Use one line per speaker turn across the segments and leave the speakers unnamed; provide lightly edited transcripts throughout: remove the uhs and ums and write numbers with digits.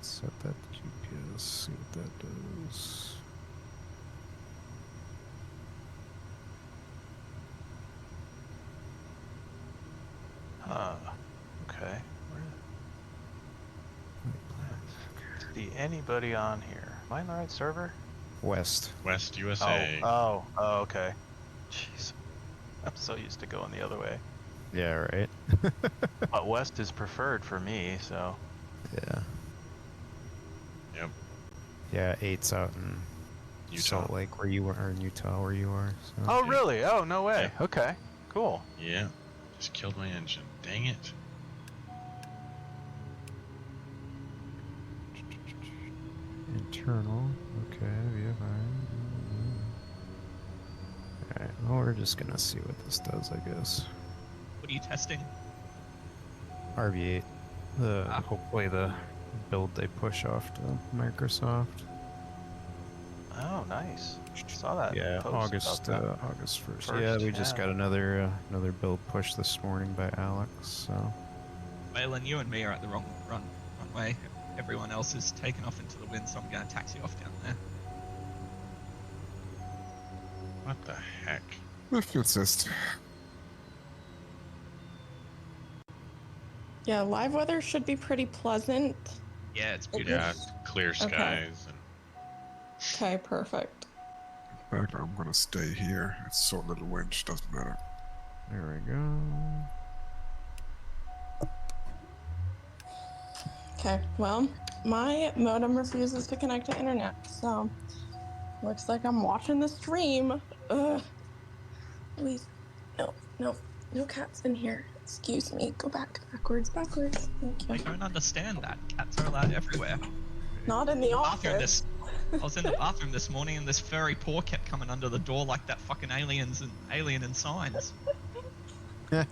Set that GPS, see what that does.
Okay. See anybody on here? Am I on the right server?
West.
West USA.
Oh, okay. Jeez. I'm so used to going the other way.
Yeah, right.
But West is preferred for me, so.
Yeah.
Yep.
Yeah, 8's out in
Utah.
Salt Lake where you are, or in Utah where you are. So.
Oh,
Yeah.
really? Oh, no way.
Yeah.
Okay. Cool.
Yeah. Just killed my engine. Dang it.
Internal. Okay, VFI. Alright, well, we're just gonna see what this does, I guess.
What are you testing?
RV8. Hopefully the build they push off to Microsoft.
Oh, nice. Saw that.
Yeah,
post about that.
August 1st.
First,
Yeah, we just
yeah.
got another build push this morning by Alex. So
Waylon, you and me are at the wrong runway. Everyone else is taken off into the wind, so I'm going to taxi off down there.
What the heck?
If you insist.
Yeah, live weather should be pretty pleasant.
Yeah, it's
Okay.
beautiful.
Yeah, clear skies. And
Okay, perfect.
In fact, I'm gonna stay here. It's so little winch, doesn't matter.
there we go.
Okay, well, my modem refuses to connect to internet, so looks like I'm watching the stream. Ugh. Please, no cats in here. Excuse me. Go backwards. Thank
I
you.
don't understand that. Cats are allowed everywhere.
Not in the
Bathroom
office.
I was in the bathroom this morning and this furry paw kept coming under the door like that fucking Alien in Signs.
Yeah.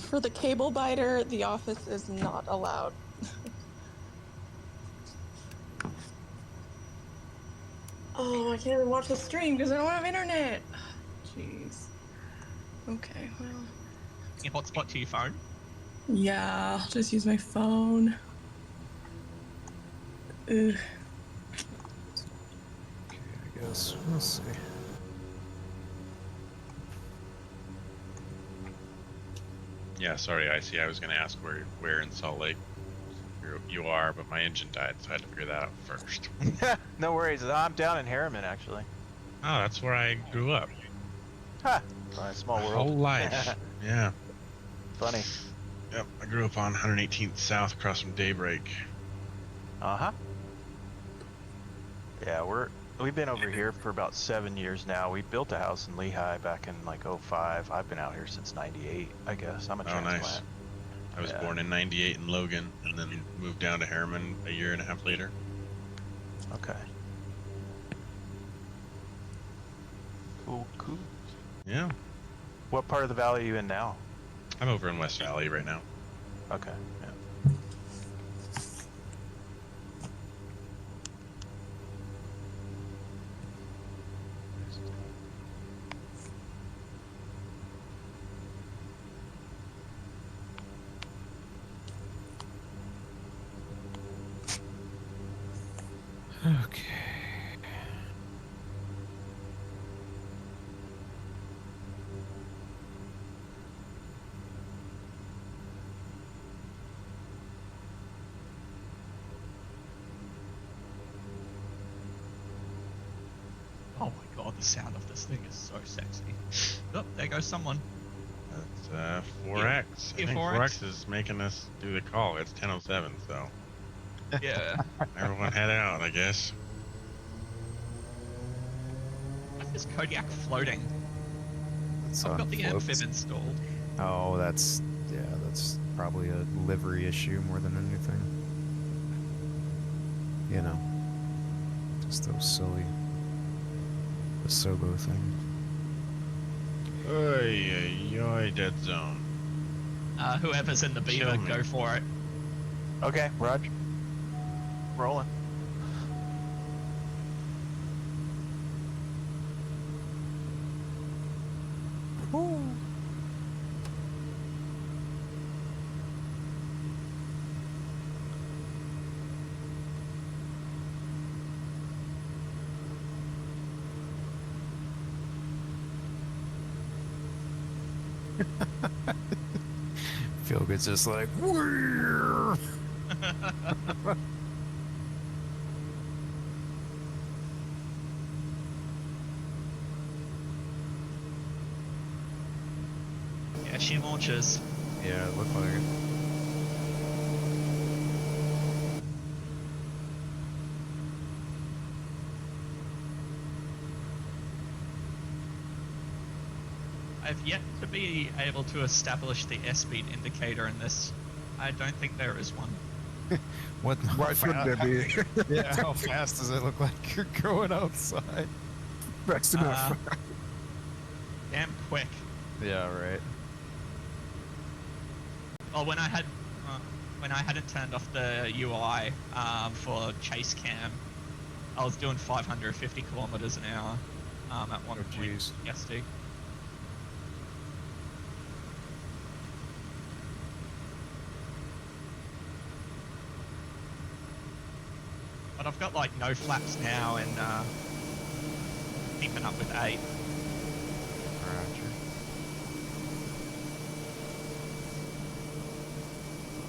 For the cable biter, the office is not allowed. Oh, I can't even watch the stream because I don't have internet. Jeez. Okay, well.
You hotspot to your phone.
Yeah, I'll just use my phone. Ugh.
Okay, I guess we'll see.
yeah, sorry, IC. I was going to ask where in Salt Lake you are, but my engine died, so I had to figure that out first.
No worries. I'm down in Harriman, actually.
Oh, that's where I grew up.
Ha! My small
My
world.
whole life. Yeah.
Funny.
Yep. I grew up on 118th South, across from Daybreak.
Uh-huh. Yeah, we've been over here for about 7 years now. We built a house in Lehigh back in like 05. I've been out here since 98, I guess. I'm a transplant.
Nice. I was born in 98 in Logan, and then moved down to Harriman a year and a half later.
Okay. Cool.
Yeah.
What part of the valley are you in now?
I'm over in West Valley right now.
Okay. Yeah.
Okay.
Oh my god, the sound of this thing is so sexy. Oh, there goes someone.
That's 4X. I
Yeah,
think
4X.
4X is making us do the call. It's 10:07, so
Yeah.
everyone head out, I guess.
Why is Kodiak floating?
It's
I've
on
got the
floats.
amphib installed.
Oh, that's probably a livery issue more than anything. You know, just those silly Asobo thing.
Oy, dead zone.
Whoever's in the beaver,
Kill me.
go for it.
Okay, Roger. Rolling.
Feel good's just like, "Where?"
Yeah, she launches.
Yeah, it looked like it.
I've yet to be able to establish the airspeed indicator in this. I don't think there is one.
What?
Why shouldn't there be?
Yeah, how fast does it look like you're going outside?
Fast enough.
Damn quick.
Yeah, right.
Well, when I hadn't turned off the UI for chase cam, I was doing 550 kilometers an hour at one
Oh,
point
jeez.
yesterday. But I've got like no flaps now and keeping up with 8.
Roger.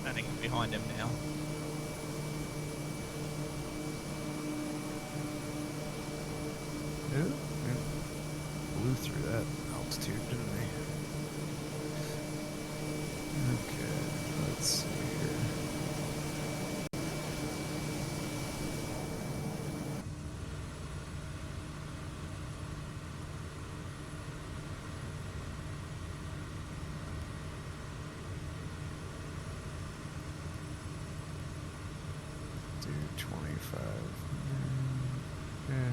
Standing behind him now.
Ooh, yeah. Blew through that altitude, didn't we? Okay, let's see here. Do 25. Okay.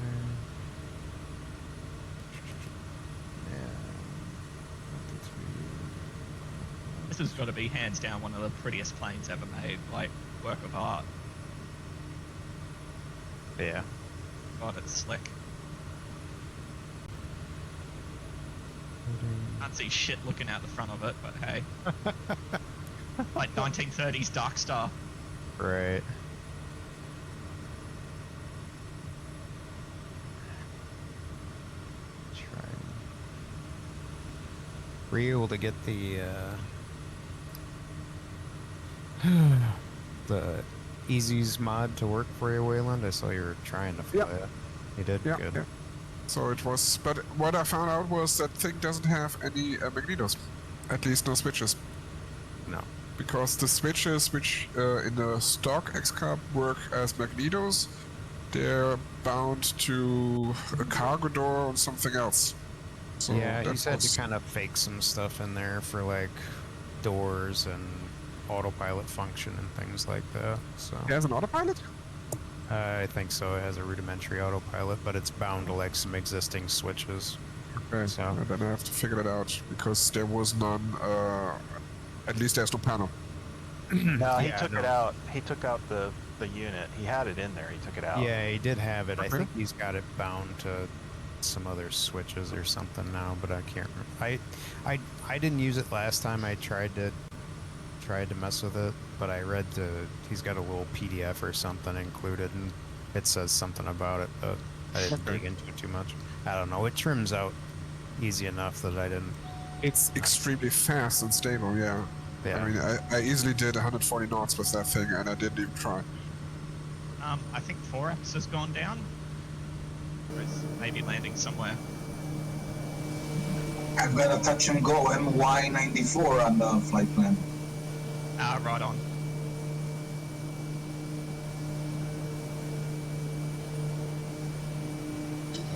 This has got to be hands down one of the prettiest planes ever made, like work of art.
Yeah.
God, it's slick. Can't see shit looking out the front of it, but hey. Like 1930s Dark Star.
Right. Try. Were you able to get the the Easy's mod to work for you, Wayland? I saw you were trying to fly
Yeah.
it. You did?
Yeah,
Good.
yeah. So it was, but what I found out was that thing doesn't have any magnetos, at least no switches,
No.
because the switches which in the stock X-Carb work as magnetos, they're bound to a cargo door or something else. So
Yeah,
that
he's had
was-
to kind of fake some stuff in there for like doors and autopilot function and things like that. So
He has an autopilot?
I think so. It has a rudimentary autopilot, but it's bound to like some existing switches.
Okay,
So-
then I have to figure that out because there was none. At least there's no panel.
No, he
Yeah,
took
no.
it out. He took out the unit. He had it in there. He took it out.
Yeah, he did have it. I
Okay.
think he's got it bound to some other switches or something now, but I can't remember. I didn't use it last time. I tried to mess with it, but I read he's got a little PDF or something included, and it says something about it, but I didn't
Okay.
dig into it too much. I don't know. It trims out easy enough that I didn't.
It's extremely fast and stable, yeah.
Yeah.
I mean, I easily did 140 knots with that thing, and I didn't even try.
I think 4X has gone down. Or is maybe landing somewhere.
I've got a touch and go MY94 on the flight plan.
Right on.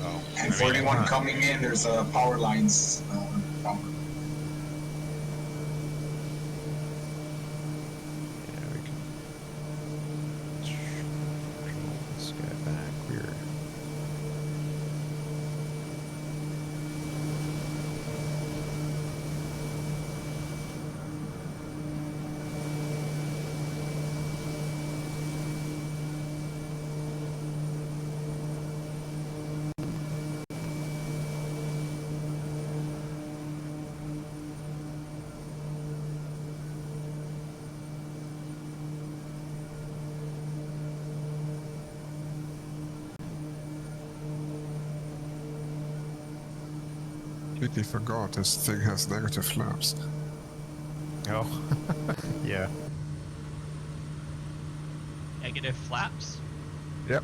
Well,
And for anyone coming in, there's power lines. Down.
Yeah, we can control this guy back. We're
completely forgot this thing has negative flaps.
Oh, yeah.
Negative flaps.
Yep.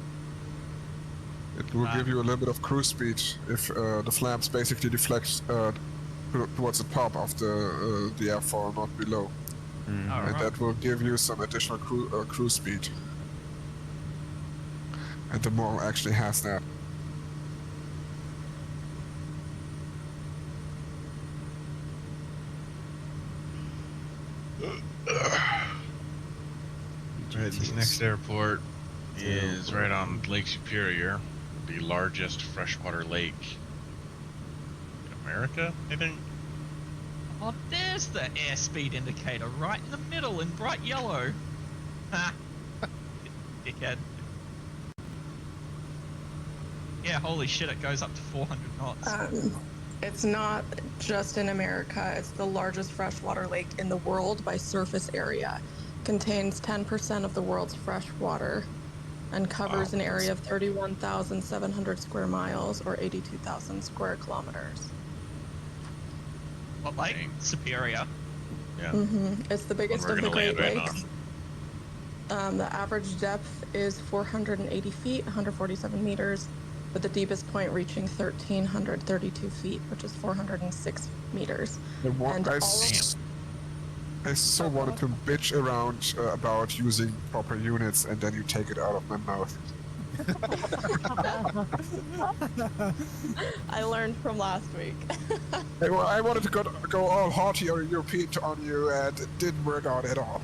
It will give you a little bit of cruise speed if the flaps basically deflect towards the top of the airfoil, not below.
Mhm.
All
And
right.
that will give you some additional cruise speed. And the model actually has that.
Right, this next airport is right on Lake Superior, the largest freshwater lake in America, I think.
Oh, there's the airspeed indicator right in the middle in bright yellow. Ha! Dickhead. Yeah, holy shit, it goes up to 400 knots.
It's not just in America. It's the largest freshwater lake in the world by surface area. Contains 10% of the world's fresh water and covers an area of 31,700 square miles or 82,000 square kilometers.
What lake?
Dang.
Superior.
Yeah.
It's the biggest
We're
of the
gonna land
Great
right
Lakes. The average depth is 480 feet, 147 meters, with the deepest point reaching 1,332 feet, which is 406 meters. And
I so wanted to bitch around about using proper units, and then you take it out of my mouth.
I learned from last week.
I wanted to go all haughty or European on you, and it didn't work out at all.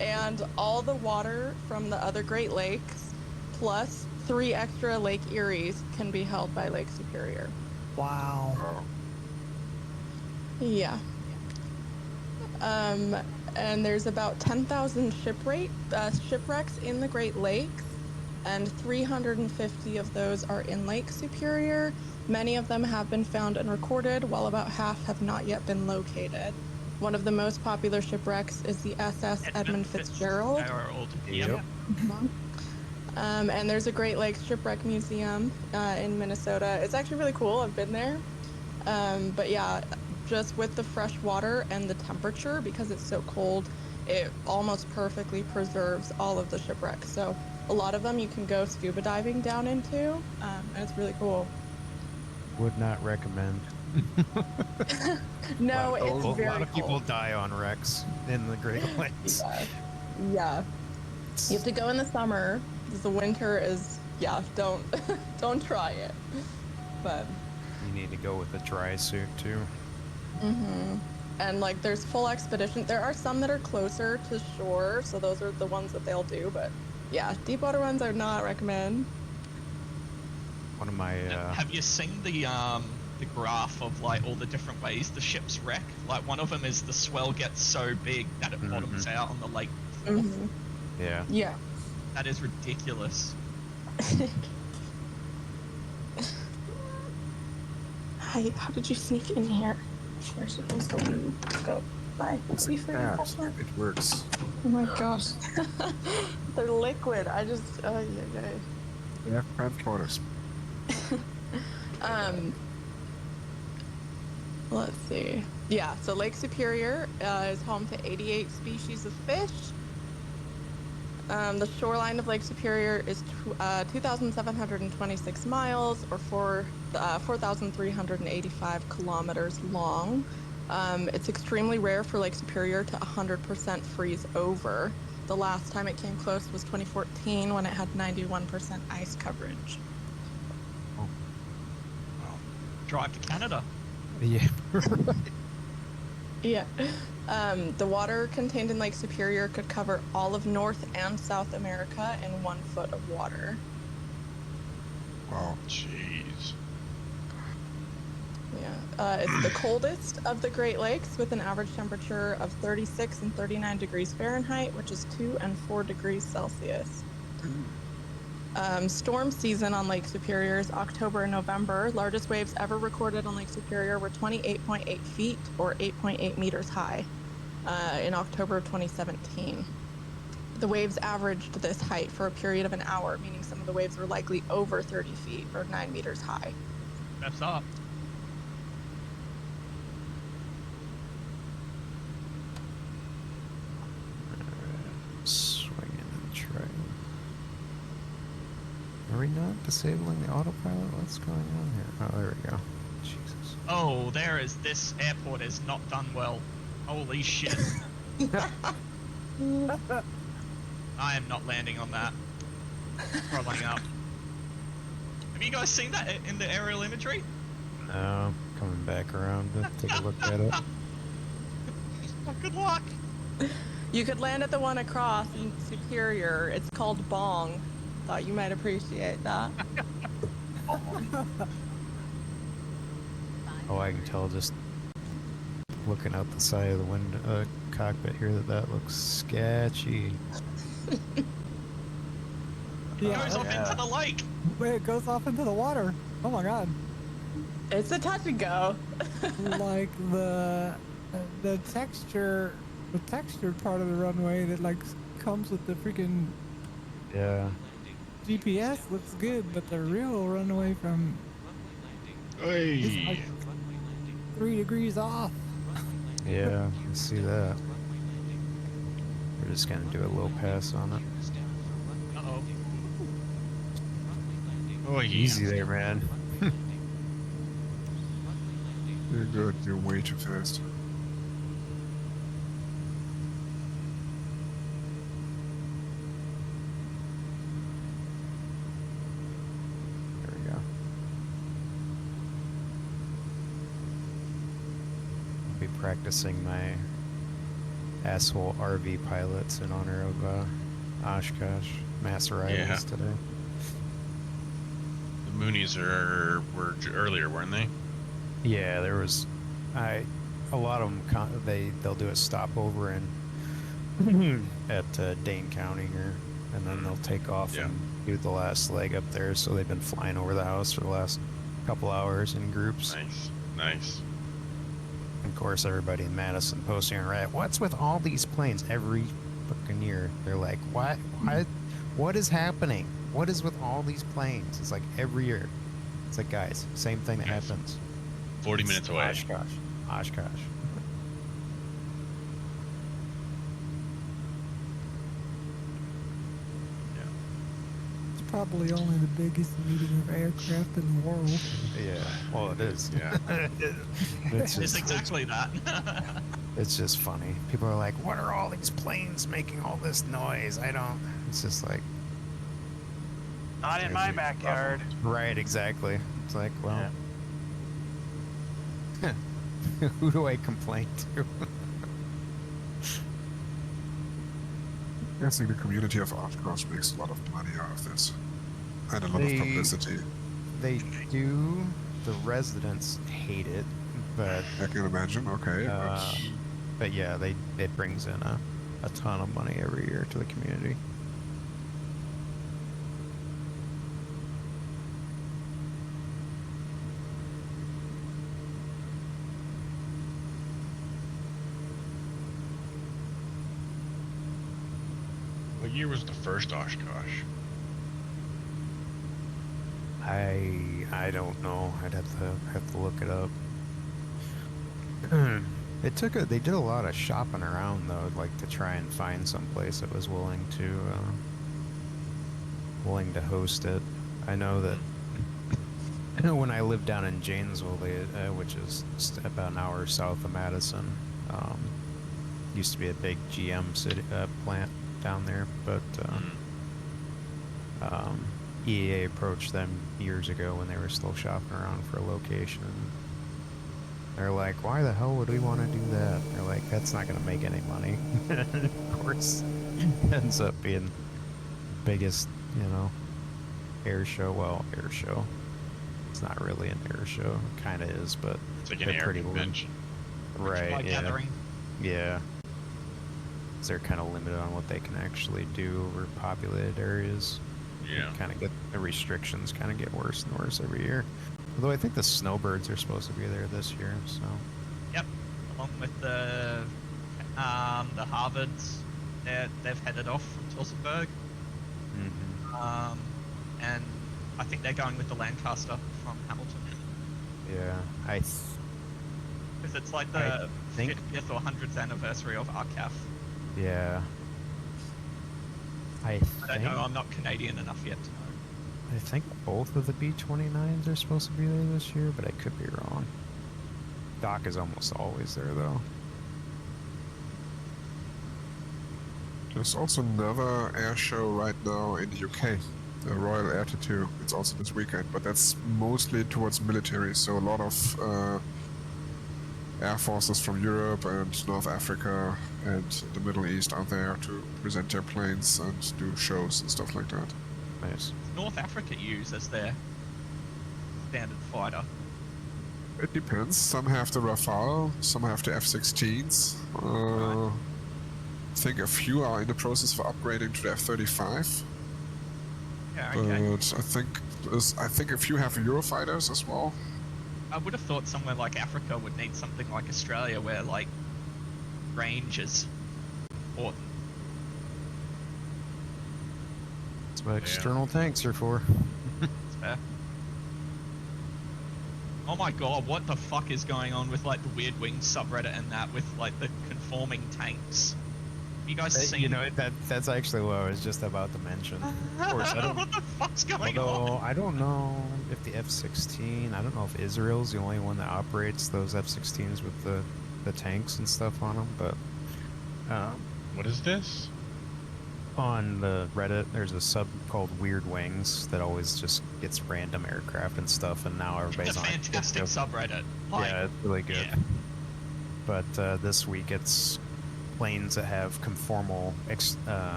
And all the water from the other Great Lakes, plus 3 extra Lake Eries, can be held by Lake Superior.
Wow.
Yeah. And there's about 10,000 shipwrecks in the Great Lakes, and 350 of those are in Lake Superior. Many of them have been found and recorded, while about half have not yet been located. One of the most popular shipwrecks is the SS Edmund Fitzgerald.
Yep.
And there's a Great Lakes Shipwreck Museum in Minnesota. It's actually really cool. I've been there. But yeah, just with the fresh water and the temperature, because it's so cold, it almost perfectly preserves all of the shipwrecks. So a lot of them you can go scuba diving down into, and it's really cool.
Would not recommend.
No,
a
it's very
lot of people
cold.
die on wrecks in the Great Lakes.
Yeah. You have to go in the summer, because the winter is, don't don't try it. But
You need to go with a dry suit too.
and like there's full expedition. There are some that are closer to shore, so those are the ones that they'll do, but yeah, deep water ones I would not recommend.
One of my
Have you seen the graph of like all the different ways the ships wreck? Like one of them is the swell gets so big that it bottoms out on the lake.
yeah.
Yeah.
That is ridiculous.
Hi, how did you sneak in here? You're supposed to go. Bye. We forgot.
It works.
Oh my gosh. They're liquid. I just,
They have transporters.
Let's see. Yeah, so Lake Superior is home to 88 species of fish. The shoreline of Lake Superior is 2,726 miles, or 4,385 kilometers long. It's extremely rare for Lake Superior to 100% freeze over. The last time it came close was 2014, when it had 91% ice coverage.
Drive to Canada.
Yeah.
Yeah. The water contained in Lake Superior could cover all of North and South America in 1 foot of water.
Wow.
Jeez.
Yeah. It's the coldest of the Great Lakes, with an average temperature of 36 and 39 degrees Fahrenheit, which is 2 and 4 degrees Celsius. Storm season on Lake Superior is October and November. Largest waves ever recorded on Lake Superior were 28.8 feet, or 8.8 meters high, in October of 2017. The waves averaged this height for a period of an hour, meaning some of the waves were likely over 30 feet, or 9 meters high.
F's up.
Swinging and trying. Are we not disabling the autopilot? What's going on here? Oh, there we go. Jesus.
Oh, this airport is not done well. Holy shit. I am not landing on that. Throttling up. Have you guys seen that in the aerial imagery?
No, coming back around to take a look at it.
Oh, good luck.
You could land at the one across in Superior. It's called Bong. Thought you might appreciate that.
Oh, I can tell just looking out the side of the window, cockpit here that looks sketchy.
It goes off into the lake.
Wait, it goes off into the water. Oh my god.
It's a touch and go.
Like the textured part of the runway that like comes with the freaking
Yeah.
GPS looks good, but the real runway from is
Hey.
like 3 degrees off.
Yeah, I see that. We're just gonna do a low pass on it.
Uh-oh.
Oh, yeah.
Easy there, man.
You're good. You're way too fast.
There we go. I'll be practicing my asshole RV pilots in honor of Oshkosh mass arrivals
Yeah.
today.
The Moonies were earlier, weren't they?
Yeah, there was, a lot of them. They'll do a stopover in at Dane County here, and then they'll take off
Yeah.
and do the last leg up there. So they've been flying over the house for the last couple hours in groups.
Nice. Nice.
Of course, everybody in Madison posting on Reddit, what's with all these planes every fucking year? They're like, what is happening? What is with all these planes? It's like every year. It's like, guys, same thing that
Yes.
happens.
40
It's
minutes away.
Oshkosh.
It's probably only the biggest meeting of aircraft in the world.
Yeah. Well, it is.
Yeah.
it's,
It's
just,
exactly that.
it's just funny. People are like, what are all these planes making all this noise? It's just like,
Not in my backyard.
right, exactly. It's like, well, who do I complain to?
I think the community of Oshkosh makes a lot of money out of this. And a lot of
They-
publicity.
They do. The residents hate it, but
I can imagine, okay.
but yeah, it brings in a ton of money every year to the community.
What year was the first Oshkosh?
I don't know. I'd have to look it up. They did a lot of shopping around though, like to try and find some place that was willing to host it. I know that when I lived down in Janesville, which is just about an hour south of Madison, used to be a big GM city plant down there, but EAA approached them years ago when they were still shopping around for a location. They're like, why the hell would we want to do that? They're like, that's not going to make any money. Of course, ends up being the biggest, air show. Well, air show. It's not really an air show. It kind of is, but
It's like an
they're
air
pretty
convention.
right.
By
Yeah.
gathering.
Yeah. 'Cause they're kind of limited on what they can actually do over populated areas.
Yeah.
Kind of the restrictions kind of get worse and worse every year. Although I think the snowbirds are supposed to be there this year, so
Yep. Along with the Harvards, they've headed off from Tilsonburg. And I think they're going with the Lancaster from Hamilton.
Yeah,
Because it's like
I
the
think-
50th or 100th anniversary of RCAF.
yeah.
I don't know, I'm not Canadian enough yet to know.
I think both of the B-29s are supposed to be there this year, but I could be wrong. Doc is almost always there, though.
There's also another air show right now in the UK, the Royal Air Tattoo. It's also this weekend, but that's mostly towards military, so a lot of air forces from Europe and North Africa and the Middle East are there to present their planes and do shows and stuff like that.
Nice.
North Africa use as their standard fighter.
It depends. Some have the Rafale, some have the F-16s. I think a few are in the process of upgrading to the F-35.
Yeah,
But
okay.
I think a few have Eurofighters as well.
I would have thought somewhere like Africa would need something like Australia where, like, range is important.
That's what external tanks are for.
It's fair. Oh my god, what the fuck is going on with, like, the Weird Wings subreddit and that with, like, the conforming tanks? You guys seen...
You know, that's actually what I was just about to mention. Of course, I don't,
what the fuck's going
although
on?
I don't know if the F-16, I don't know if Israel's the only one that operates those F-16s with the tanks and stuff on them, but
What is this?
on the Reddit, there's a sub called Weird Wings that always just gets random aircraft and stuff, and now
It's
everybody's
a
on it.
fantastic subreddit. Like,
Yeah, it's really good.
yeah.
But this week it's planes that have conformal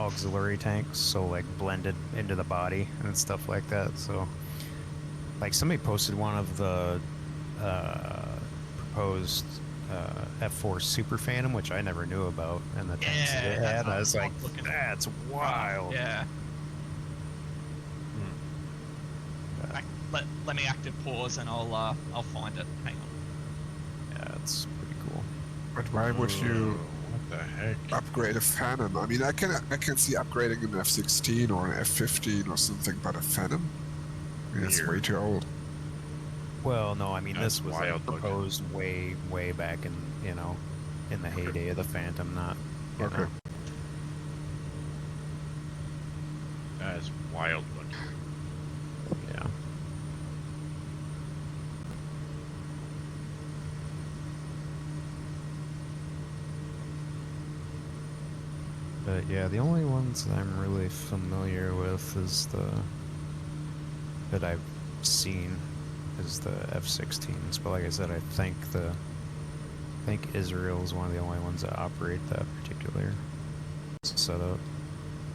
auxiliary tanks, so like blended into the body and stuff like that. So, like somebody posted one of the proposed F4 Super Phantom, which I never knew about, and the tanks that
Yeah,
it
that's
had. I
what
was
I'm
like,
looking at.
that's wild.
Yeah. Let me active pause and I'll find it. Hang on.
Yeah, it's pretty cool.
But why would you
What the heck?
upgrade a Phantom? I mean, I can see upgrading an F-16 or an F-15 or something, but a Phantom? I mean, it's way
Weird.
too old.
Well, no, I mean
That's
this was like,
wild looking.
proposed way back in in the heyday of the Phantom, not you
Okay.
know.
That is wild looking.
Yeah. But yeah, the only ones that I'm really familiar with is that I've seen is the F-16s. But like I said, I think Israel is one of the only ones that operate that particular setup.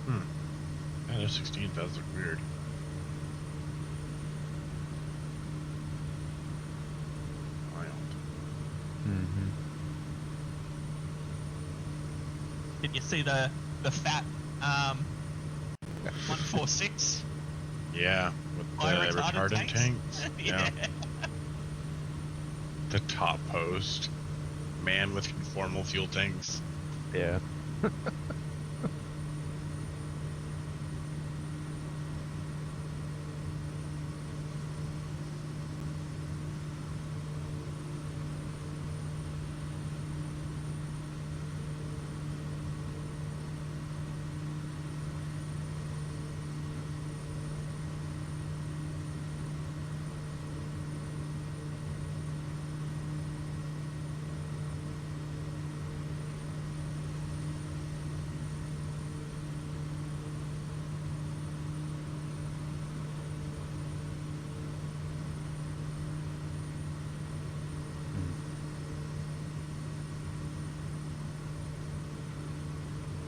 Yeah, those 16 does look weird. Wild.
Mm-hmm.
Did you see the fat 146?
Yeah, with the
Fire
retardant
tanks?
tanks.
Yeah.
The top post. Man with conformal fuel tanks.
Yeah.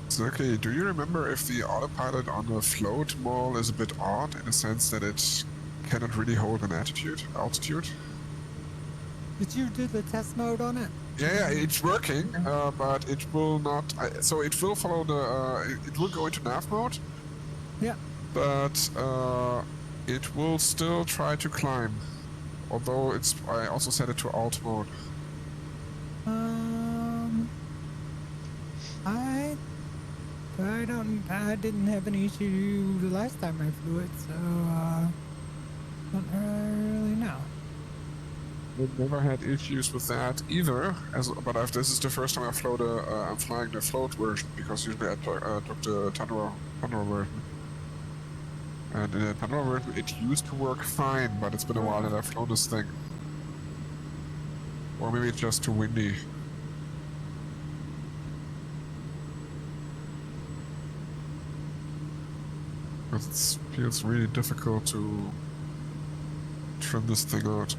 Zerky, do you remember if the autopilot on the float mall is a bit odd in the sense that it cannot really hold an altitude?
Did you do the test mode on it?
Yeah, it's working, but it will not. So it will follow the. It will go into nav mode,
Yeah.
but it will still try to climb. Although it's. I also set it to alt mode.
I didn't have any issue the last time I flew it, so don't really know.
I've never had issues with that either. But this is the first time I'm flying the float version because usually I took the Tundra version. And in the Tundra version, it used to work fine, but it's been a while that I've flown this thing. Or maybe it's just too windy. But it feels really difficult to trim this thing out.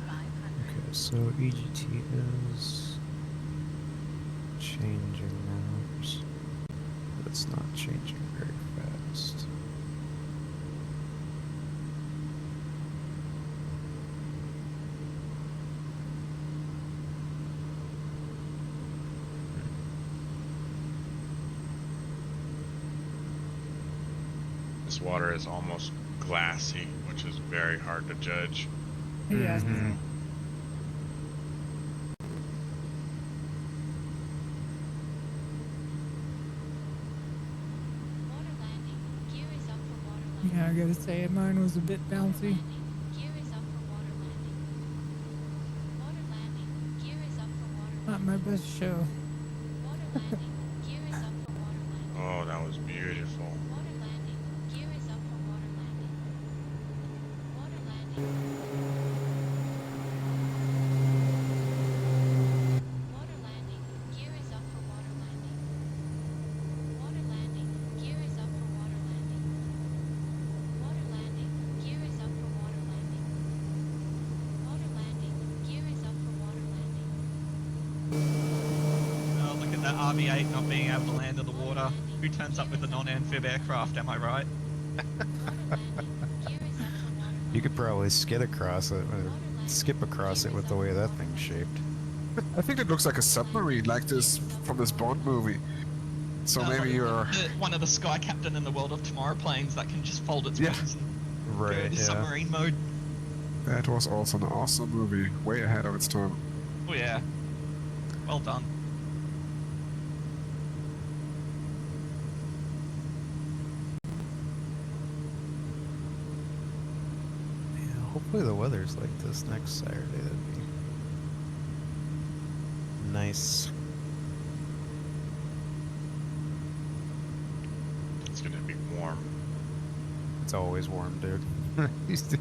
Okay, so EGT is changing now, but it's not changing very fast.
This water is almost glassy, which is very hard to judge.
Yeah.
Mhm.
Water landing. Gear is up for water landing.
Yeah, I gotta say, mine was a bit bouncy.
Gear is up for water landing. Water landing. Gear is up for water
Not
landing.
my best show.
Water landing. Gear is up for water landing.
Oh, that was beautiful.
Water landing. Gear is up for water landing. Water landing. Water landing. Gear is up for water landing. Water landing. Gear is up for water landing. Water landing. Gear is up for water landing. Water landing. Gear is up for water landing.
Oh, look at that RV-8 not being able to land in the water. Who turns up with a non-amphib aircraft, am I right?
Water landing. Gear is up for water
You could probably skid across it, or skip across it with the way that thing's shaped.
I think it looks like a submarine, like this from this Bond movie. So
Sounds
maybe
like
you're...
one of the Sky Captain in the World of Tomorrow planes that can just fold its
Yeah.
wings and go
Right,
into
yeah.
submarine mode.
That was also an awesome movie, way ahead of its time.
Oh yeah. Well done.
Yeah, hopefully the weather's like this next Saturday. That'd be nice.
It's gonna be warm.
It's always warm, dude. Used to-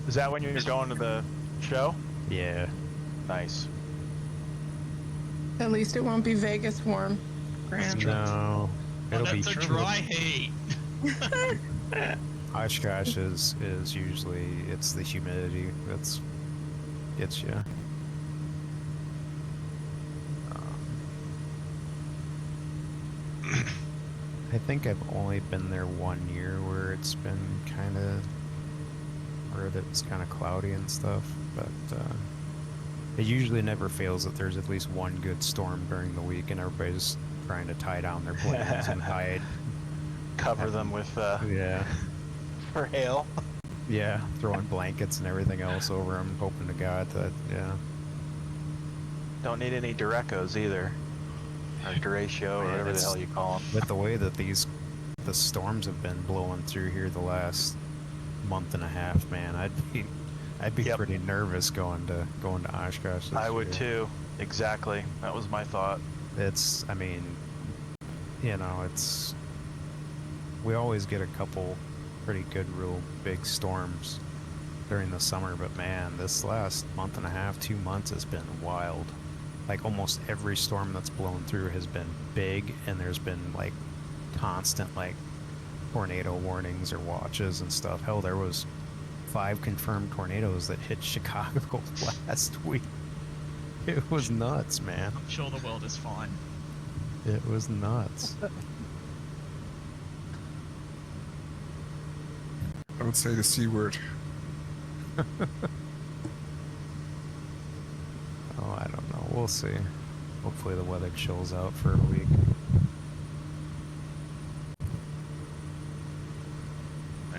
Is that when you're going to the show?
yeah.
Nice.
At least it won't be Vegas warm. Grant.
No. It'll
Oh,
be
that's a dry heat.
Oshkosh is usually it's the humidity that's gets you. I think I've only been there 1 year where it's been kind of where it's kind of cloudy and stuff, but it usually never fails that there's at least one good storm during the week and everybody's trying to tie down their planes and hide.
Cover them with
Yeah.
for hail.
Yeah, throwing blankets and everything else over them, hoping to God that, yeah.
Don't need any Durecos either. Or Duratio, or
Man,
whatever the
it's-
hell you call them.
With the way that the storms have been blowing through here the last month and a half, man, I'd be
Yep.
pretty nervous going to Oshkosh this
I would
year.
too. Exactly. That was my thought.
It's, I mean, you know, we always get a couple pretty good, real big storms during the summer, but man, this last month and a half, 2 months has been wild. Like almost every storm that's blown through has been big, and there's been like constant like tornado warnings or watches and stuff. Hell, there was 5 confirmed tornadoes that hit Chicago last week. It was nuts, man.
I'm sure the world is fine.
It was nuts.
I would say the C word.
Oh, I don't know. We'll see. Hopefully the weather chills out for a week.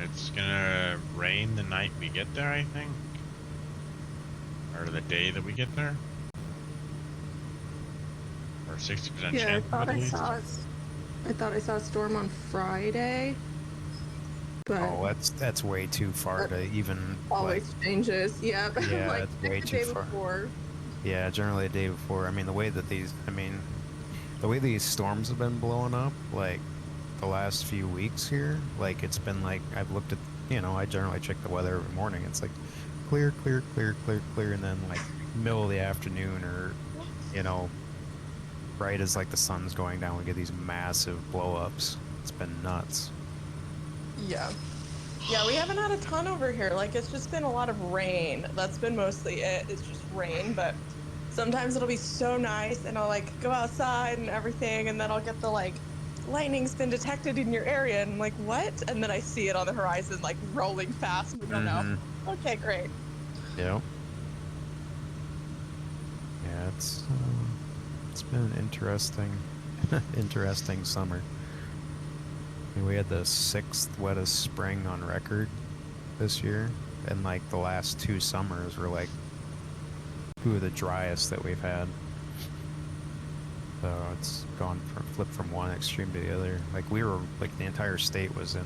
It's gonna rain the night we get there, I think. Or the day that we get there. Or 60%
Yeah, I
chance
thought
at
I
least.
saw I thought I saw a storm on Friday. But
Oh, that's way too far to even
always
like.
changes. Yep.
Yeah,
like
it's way
the
too
day
far.
before.
Yeah, generally the day before. I mean, the way these storms have been blowing up, like the last few weeks here, like it's been like I've looked at, I generally check the weather every morning. It's like clear, clear, clear, clear, clear, and then like middle of the afternoon or, you know, right as like the sun's going down, we get these massive blow-ups. It's been nuts.
Yeah. Yeah, we haven't had a ton over here. Like, it's just been a lot of rain. That's been mostly it. It's just rain, but sometimes it'll be so nice and I'll like go outside and everything, and then I'll get the like, lightning's been detected in your area, and I'm like, what? And then I see it on the horizon, like rolling fast. We don't know. Okay, great.
Yep. Yeah, it's been an interesting summer. I mean, we had the 6th wettest spring on record this year, and like the last 2 summers were like 2 of the driest that we've had. So it's flipped from one extreme to the other. Like the entire state was in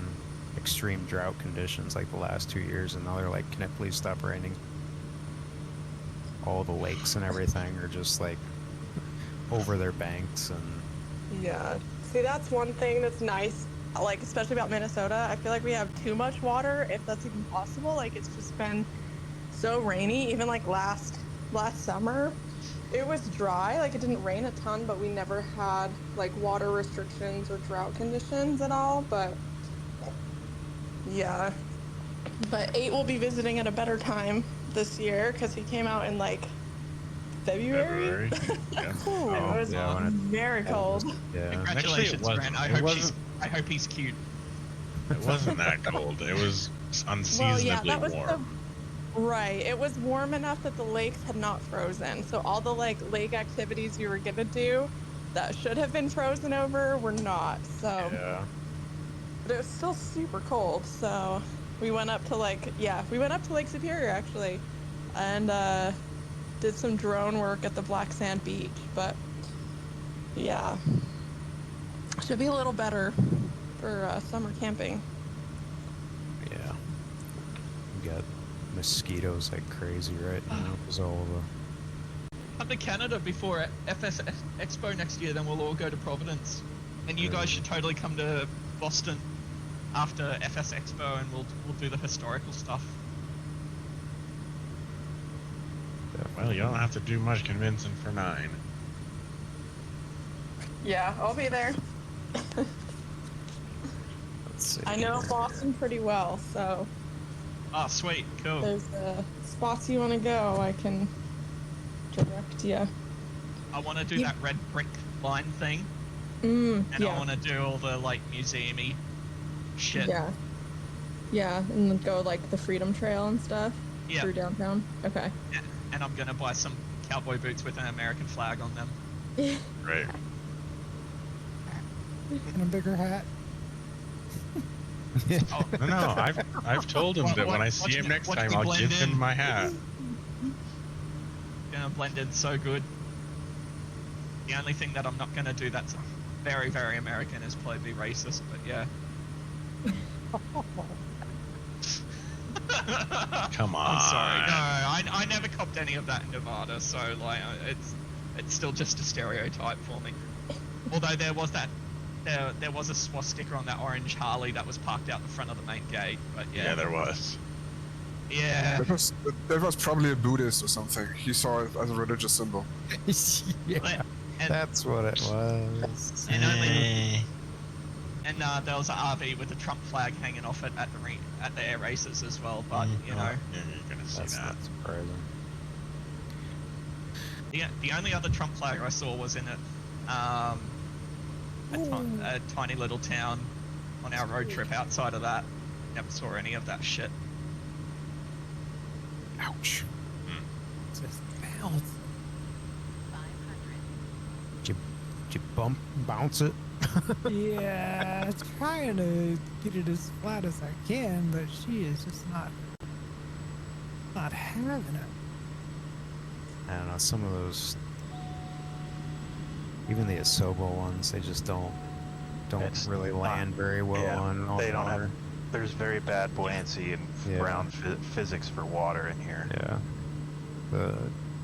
extreme drought conditions like the last 2 years, and now they're like, can it please stop raining? All the lakes and everything are just like over their banks, and
Yeah. See, that's one thing that's nice, like, especially about Minnesota. I feel like we have too much water, if that's even possible. Like, it's just been so rainy. Even like last summer, it was dry. Like, it didn't rain a ton, but we never had like water restrictions or drought conditions at all. But yeah. But 8 will be visiting at a better time this year because he came out in like February.
Yeah.
Cool.
Oh,
It was
yeah, when
very cold.
yeah.
Congratulations,
wasn't-
Brent.
it
I hope he's cute.
It wasn't that cold. It was unseasonably warm.
Right. It was warm enough that the lakes had not frozen. So all the like lake activities you were gonna do that should have been frozen over were not. So
Yeah.
but it was still super cold. So we went up to Lake Superior actually, and did some drone work at the Black Sand Beach. But yeah, should be a little better for summer camping.
Yeah. We got mosquitoes like crazy right now because all the.
Come to Canada before FS Expo next year, then we'll all go to Providence. And you guys should totally come to Boston after FS Expo, and we'll do the historical stuff.
Well, you don't have to do much convincing for 9.
Yeah, I'll be there.
Let's see.
I know
here.
Boston pretty well, so
Ah, sweet, cool.
there's spots you want to go, I can direct you.
I want to do
Yeah.
that red brick line thing,
Mm,
and I
yeah,
want to do all the like museum-y shit.
yeah, yeah, and then go like the Freedom Trail and stuff
Yeah.
through downtown. Okay.
And I'm gonna buy some cowboy boots with an American flag on them.
Right.
And a bigger hat.
Oh,
No, I've told him that when I see
Watch
him
me-
next
watch
time,
me
I'll
blend
give him
in.
my hat.
gonna blend in so good. The only thing that I'm not gonna do that's very, very American is probably be racist, but yeah.
Come on.
I'm sorry. No, I never copped any of that in Nevada, so like it's still just a stereotype for me. Although there was a swastika on that orange Harley that was parked out the front of the main gate, but yeah.
Yeah, there was.
Yeah.
That was probably a Buddhist or something. He saw it as a religious symbol.
Yeah,
But- and,
that's what it was.
and only and there was an RV with a Trump flag hanging off it at the air races as well, but you know.
Yeah, you're gonna see
That's
that.
not surprising.
The only other Trump flag I saw was in a tiny little town on our road trip. Outside of that, never saw any of that shit.
Ouch.
Just bounce.
Did you bounce it?
Yeah, trying to get it as flat as I can, but she is just not having it.
I don't know, some of those, even the Asobo ones, they just don't
It's
really
not-
land very well
yeah,
on
they don't
water.
have there's very bad buoyancy and
Yeah.
ground physics for water in here.
Yeah. The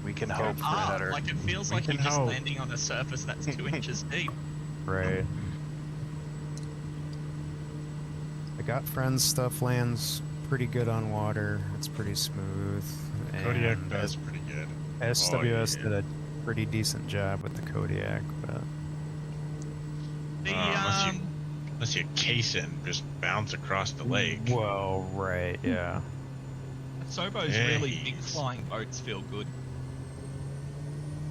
We can hope for
Ah,
better.
like it feels
We
like you're
can
just
hope.
landing on a surface that's 2 inches deep.
right. The Got Friends stuff lands pretty good on water. It's pretty smooth.
Kodiak
and
does pretty good.
SWS
yeah.
did a pretty decent job with the Kodiak, but
The
Unless you case it and just bounce across the lake.
well, right, yeah.
Sobo's
Yeah,
really big
he's-
flying boats feel good.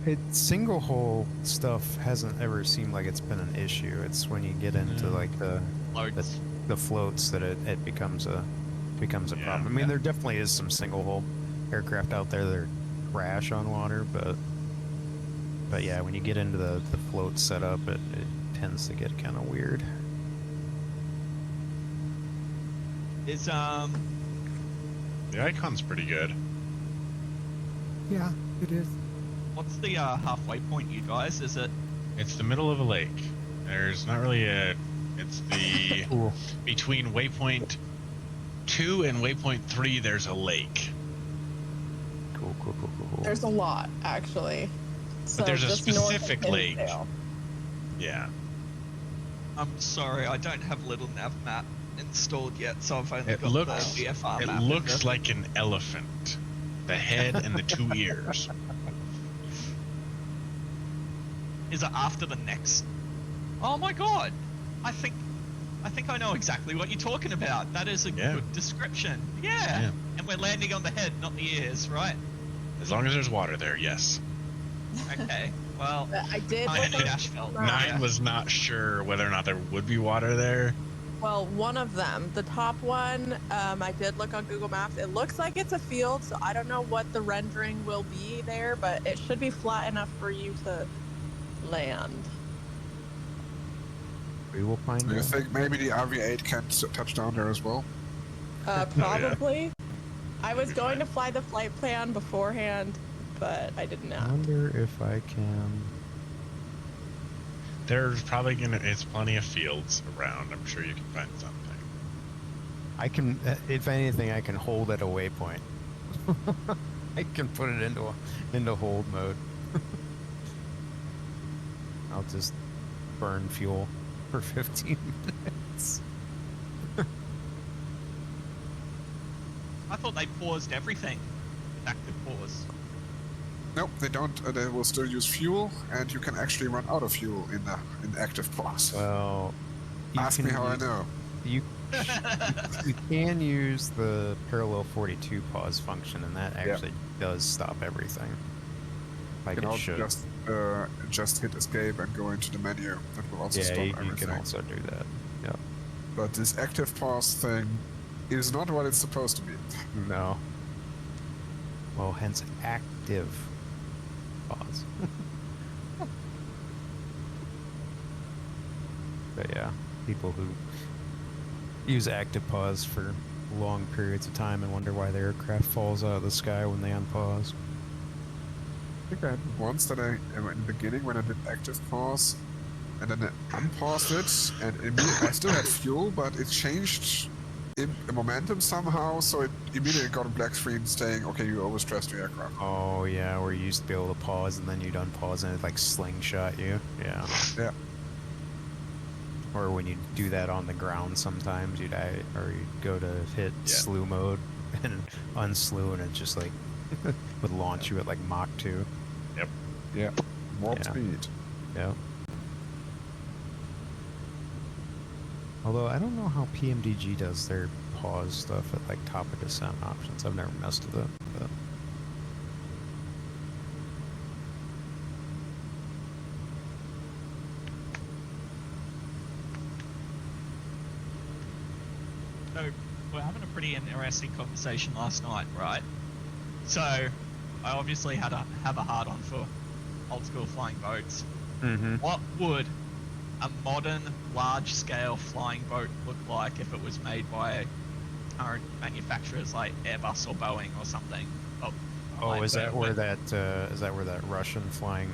It single hull stuff hasn't ever seemed like it's been an issue. It's when you get into
No.
like the
Loads.
floats that it becomes a
Yeah.
problem. I mean, there definitely is some single hull aircraft out there that crash on water, but yeah, when you get into the float setup, it tends to get kind of weird.
Is
The icon's pretty good.
Yeah, it is.
what's the halfway point, you guys? Is it
It's the middle of a lake. There's not really a. It's the
Cool.
between waypoint 2 and waypoint 3. There's a lake,
Cool.
There's a lot, actually. So
there's a
just north of
specific lake.
Hinsdale.
yeah.
I'm sorry, I don't have Little Nav Map installed yet, so I've only
It
got
looks.
the VFR
It
map.
looks like an elephant. The head and the 2 ears.
Is it after the next? Oh my god! I think I know exactly what you're talking about. That is a
Yeah.
good description. Yeah.
Yeah.
And we're landing on the head, not the ears, right?
As long as there's water there, yes.
Okay. Well,
But I did
I
look
need
on
asphalt.
Google Maps.
9 was not sure whether or not there would be water there.
Well, one of them, the top one, I did look on Google Maps. It looks like it's a field, so I don't know what the rendering will be there, but it should be flat enough for you to land.
We will find
Do you
out.
think maybe the RV-8 can touch down there as well?
Probably. I was going to fly the flight plan beforehand, but I did
I
not.
wonder if I can.
There's probably it's plenty of fields around. I'm sure you can find something.
I can, if anything, I can hold at a waypoint. I can put it into hold mode. I'll just burn fuel for 15 minutes.
I thought they paused everything. Active pause.
Nope, they don't. They will still use fuel, and you can actually run out of fuel in active pause.
Well, you
Ask me
can
how I
u-
know.
You you can use the parallel 42 pause function, and that actually does stop everything. Like
You can
it
also
should.
just hit escape and go into the menu. That will also
Yeah,
stop
you
everything.
can also do that. Yep.
But this active pause thing is not what it's supposed to be.
No. Well, hence active pause. But yeah, people who use active pause for long periods of time and wonder why their aircraft falls out of the sky when they unpause.
I think I had once that in the beginning when I did active pause, and then I unpaused it, and immediately I still had fuel, but it changed momentum somehow, so it immediately got a black screen saying, "Okay, you overstressed your aircraft."
Oh yeah, where you used to be able to pause and then you'd unpause and it like slingshot you. Yeah.
Yeah.
Or when you do that on the ground, sometimes you'd go to hit slew mode and unslew, and it just like would launch you at like Mach 2.
Yeah. Warp
Yeah.
speed.
Yeah. Although I don't know how PMDG does their pause stuff at like top of descent options. I've never messed with it. But
So we're having a pretty interesting conversation last night, right? So I obviously have a hard on for old school flying boats. What would a modern large scale flying boat look like if it was made by current manufacturers like Airbus or Boeing or something?
is that where that Russian flying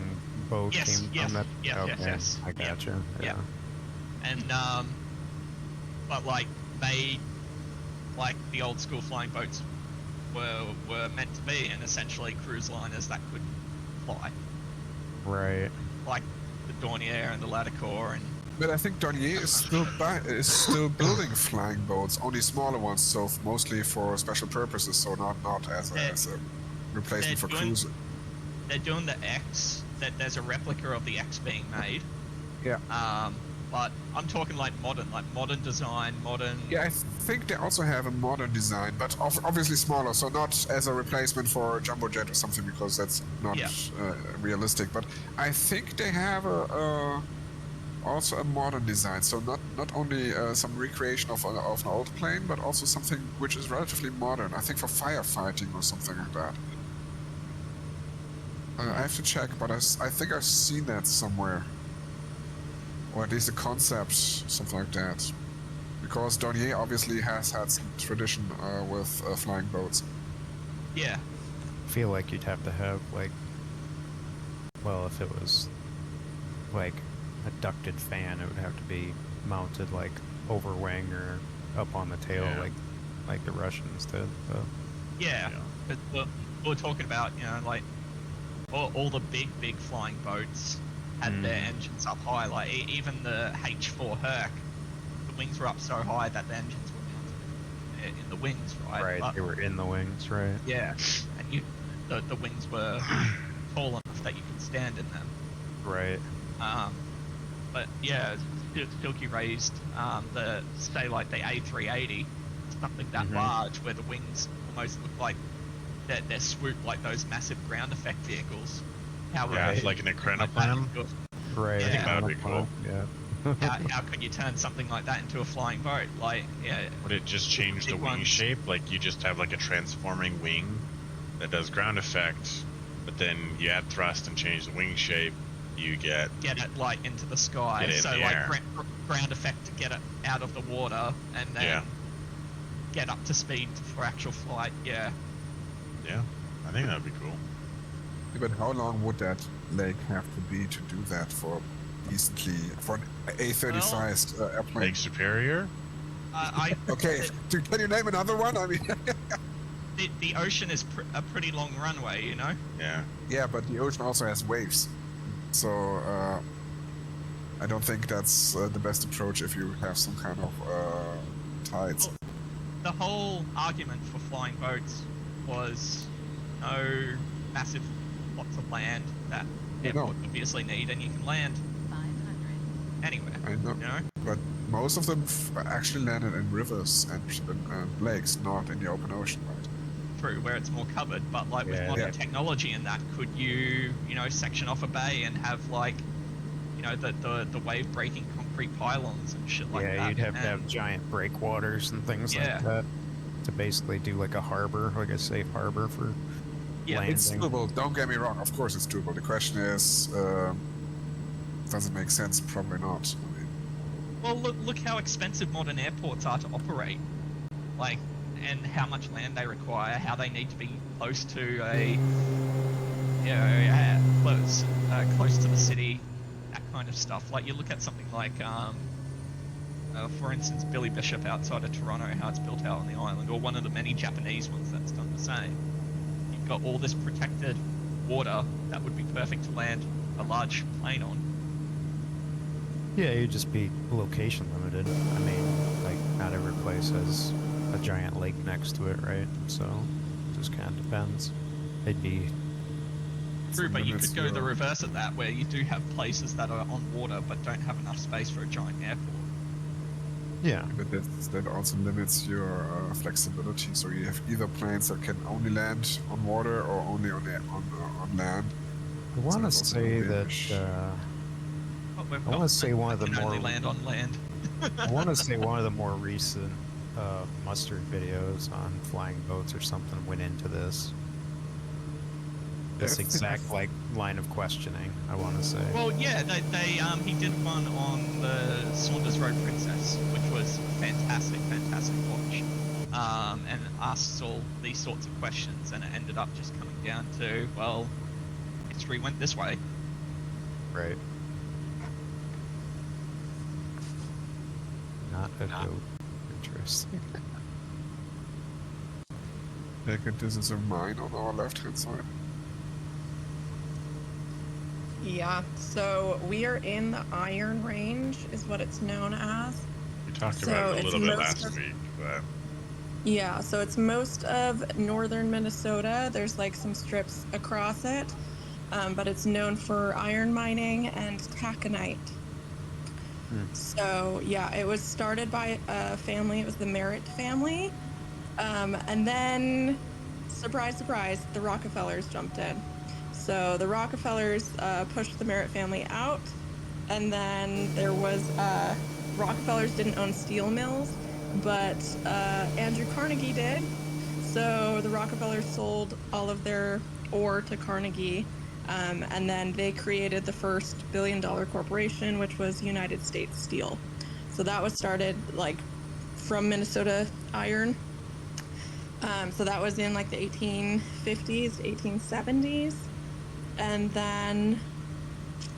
boat
Yes,
came
yes,
from? That,
yes,
okay,
yes.
I gotcha.
Yeah.
Yeah.
And but like made like the old school flying boats were meant to be, and essentially cruise liners that could fly,
Right.
like the Dornier and the Latticore, and
But I think Dornier is still building flying boats, only smaller ones, so mostly for special purposes, so not as a replacement for
they're doing-
cruising.
they're doing the X. That there's a replica of the X being made.
Yeah.
But I'm talking like modern design, modern.
Yeah, I think they also have a modern design, but obviously smaller, so not as a replacement for Jumbo Jet or something, because that's not realistic. But I think they have also a modern design, so not only some recreation of an old plane, but also something which is relatively modern. I think for firefighting or something like that. I have to check, but I think I've seen that somewhere. Or at least a concept, something like that. Because Dornier obviously has had some tradition with flying boats.
Yeah.
I feel like you'd have to have, like, well, if it was, like, a ducted fan, it would have to be mounted, like, over wing or up on the tail, like the Russians did. So.
Yeah. But we're talking about, like, all the big flying boats had their engines up high. Like even the H4 Herc, the wings were up so high that the engines were mounted in the wings, right?
Right,
But,
they were in the wings, right?
yeah, and the wings were tall enough that you could stand in them.
Right.
But yeah, Silky raised the say like the A380, something that large, where the wings almost look like they're swooped like those massive ground effect vehicles. How
like an Ekranoplan.
Right.
Yeah.
I think that would be cool.
Yeah.
how could you turn something like that into a flying boat? Like, yeah.
Would it just change the
Big
wing
ones.
shape? Like you just have like a transforming wing that does ground effect, but then you add thrust and change the wing shape, you get
it like into the sky.
Get it in
So
the
like
air.
ground effect to get it out of the water and then get up to speed for actual flight. Yeah.
yeah. I think that'd be cool.
But how long would that lake have to be to do that for an A30 sized airplane?
Lake Superior?
Okay, can you name another one? I mean,
the ocean is a pretty long runway, you know.
Yeah.
yeah, but the ocean also has waves, so I don't think that's the best approach if you have some kind of tides.
The whole argument for flying boats was no massive lots of land that airport obviously need, and you can land
500.
anywhere.
I know,
You know?
but most of them actually landed in rivers and lakes, not in the open ocean, right?
True, where it's more covered, but like with
Yeah.
modern technology and that, could you section off a bay and have like the wave breaking concrete pylons and shit like that?
Yeah, you'd have to
and-
have giant breakwaters and things
Yeah.
like that to basically do like a harbor, like a safe harbor for
Yeah,
landing.
It's doable. Don't get me wrong. Of course, it's doable. The question is, does it make sense? Probably not. I mean,
Well, look how expensive modern airports are to operate, like, and how much land they require, how they need to be close to close to the city, that kind of stuff. Like you look at something like, for instance, Billy Bishop outside of Toronto, how it's built out on the island, or one of the many Japanese ones that's done the same. You've got all this protected water that would be perfect to land a large plane on.
Yeah, you'd just be location limited. I mean, like, not every place has a giant lake next to it, right? So, it just kind of depends. They'd be...
True, but you
limits
could go the
your-
reverse of that, where you do have places that are on water but don't have enough space for a giant airport.
Yeah.
but that also limits your flexibility. So you have either planes that can only land on water or only on land.
I want to
it's also
say
gonna
that...
be
But we've
I
got
wanna say
planes
one of
that
the
can only
more-
land on land.
I want to say one of the more recent mustard videos on flying boats or something went into this. This
Yeah.
exact like line of questioning, I want to say.
Well, yeah, he did one on the Saunders Road Princess, which was fantastic watch, and asked all these sorts of questions, and it ended up just coming down to, well, history went this way.
Right. Not a goat. Interesting.
take it, this is a mine on our left-hand side.
Yeah, so we are in the Iron Range, is what it's known as.
We talked
So
about it a
it's
little bit
most
last
of-
week, but
Yeah, so it's most of northern Minnesota. There's like some strips across it, but it's known for iron mining and taconite. So yeah, it was started by a family. It was the Merritt family, and then, surprise, surprise, the Rockefellers jumped in. So the Rockefellers pushed the Merritt family out, and then there was Rockefellers didn't own steel mills, but Andrew Carnegie did. So the Rockefellers sold all of their ore to Carnegie, and then they created the first billion-dollar corporation, which was United States Steel. So that was started like from Minnesota Iron. So that was in like the 1850s, 1870s. And then,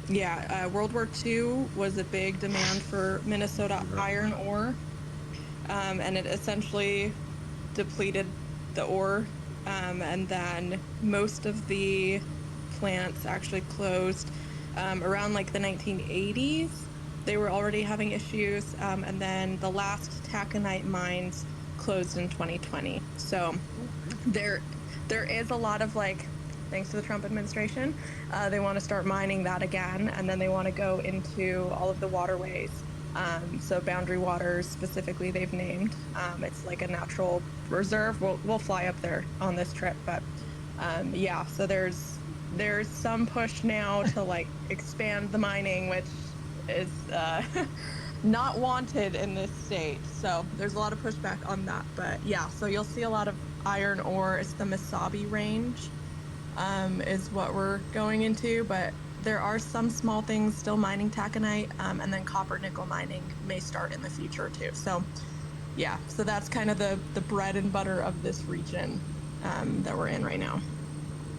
yeah, World War II was a big demand for Minnesota iron ore. And it essentially depleted the ore. And then most of the plants actually closed around like the 1980s. They were already having issues. And then the last taconite mines closed in 2020. So there is a lot of like, thanks to the Trump administration, they want to start mining that again, and then they want to go into all of the waterways. So Boundary Waters specifically, they've named. It's like a natural reserve. We'll fly up there on this trip, but yeah. So there's some push now to like expand the mining, which is not wanted in this state. So there's a lot of pushback on that. But yeah, so you'll see a lot of iron ore. It's the Mesabi Range. Is what we're going into, but there are some small things still mining taconite, and then copper nickel mining may start in the future too. So yeah, so that's kind of the bread and butter of this region that we're in right now.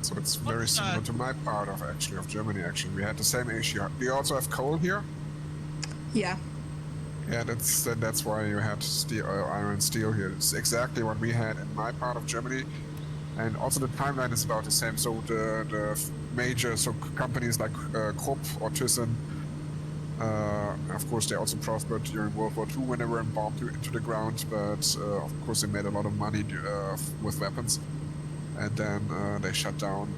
So it's very similar to my part of Germany. Actually, we had the same issue. We also have coal here.
Yeah.
Yeah, that's why you had steel, iron steel here. It's exactly what we had in my part of Germany. And also the timeline is about the same. So the major companies like Krupp or Thyssen, of course they also prospered during World War II when they were bombed into the ground. But of course they made a lot of money with weapons. And then they shut down,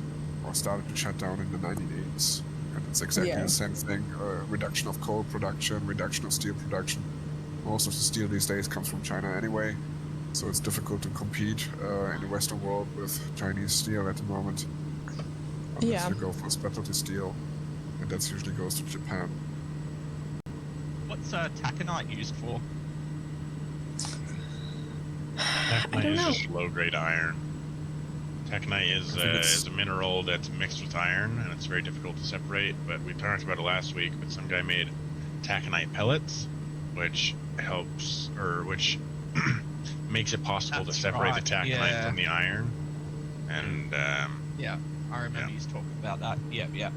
or started to shut down in the 1980s. And it's exactly the same thing. Reduction of coal production, reduction of steel production. Most of the steel these days comes from China anyway. So it's difficult to compete in the Western world with Chinese steel at the moment. Unless you go for specialty steel, and that usually goes to Japan.
What's taconite used for?
taconite is just low-grade iron. Taconite is a mineral that's mixed with iron, and it's very difficult to separate. But we talked about it last week. But some guy made taconite pellets, which helps, or which makes it possible to separate the taconite from the iron. And
yeah, I remember you talking about that. Yeah.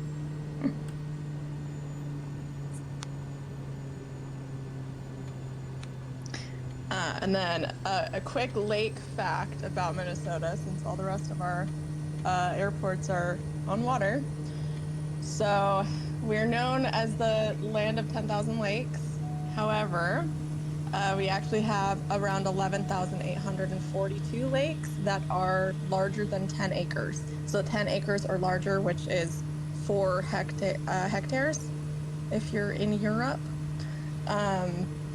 And then a quick lake fact about Minnesota, since all the rest of our airports are on water. So we're known as the land of 10,000 lakes. However, we actually have around 11,842 lakes that are larger than 10 acres. So 10 acres or larger, which is 4 hectares if you're in Europe.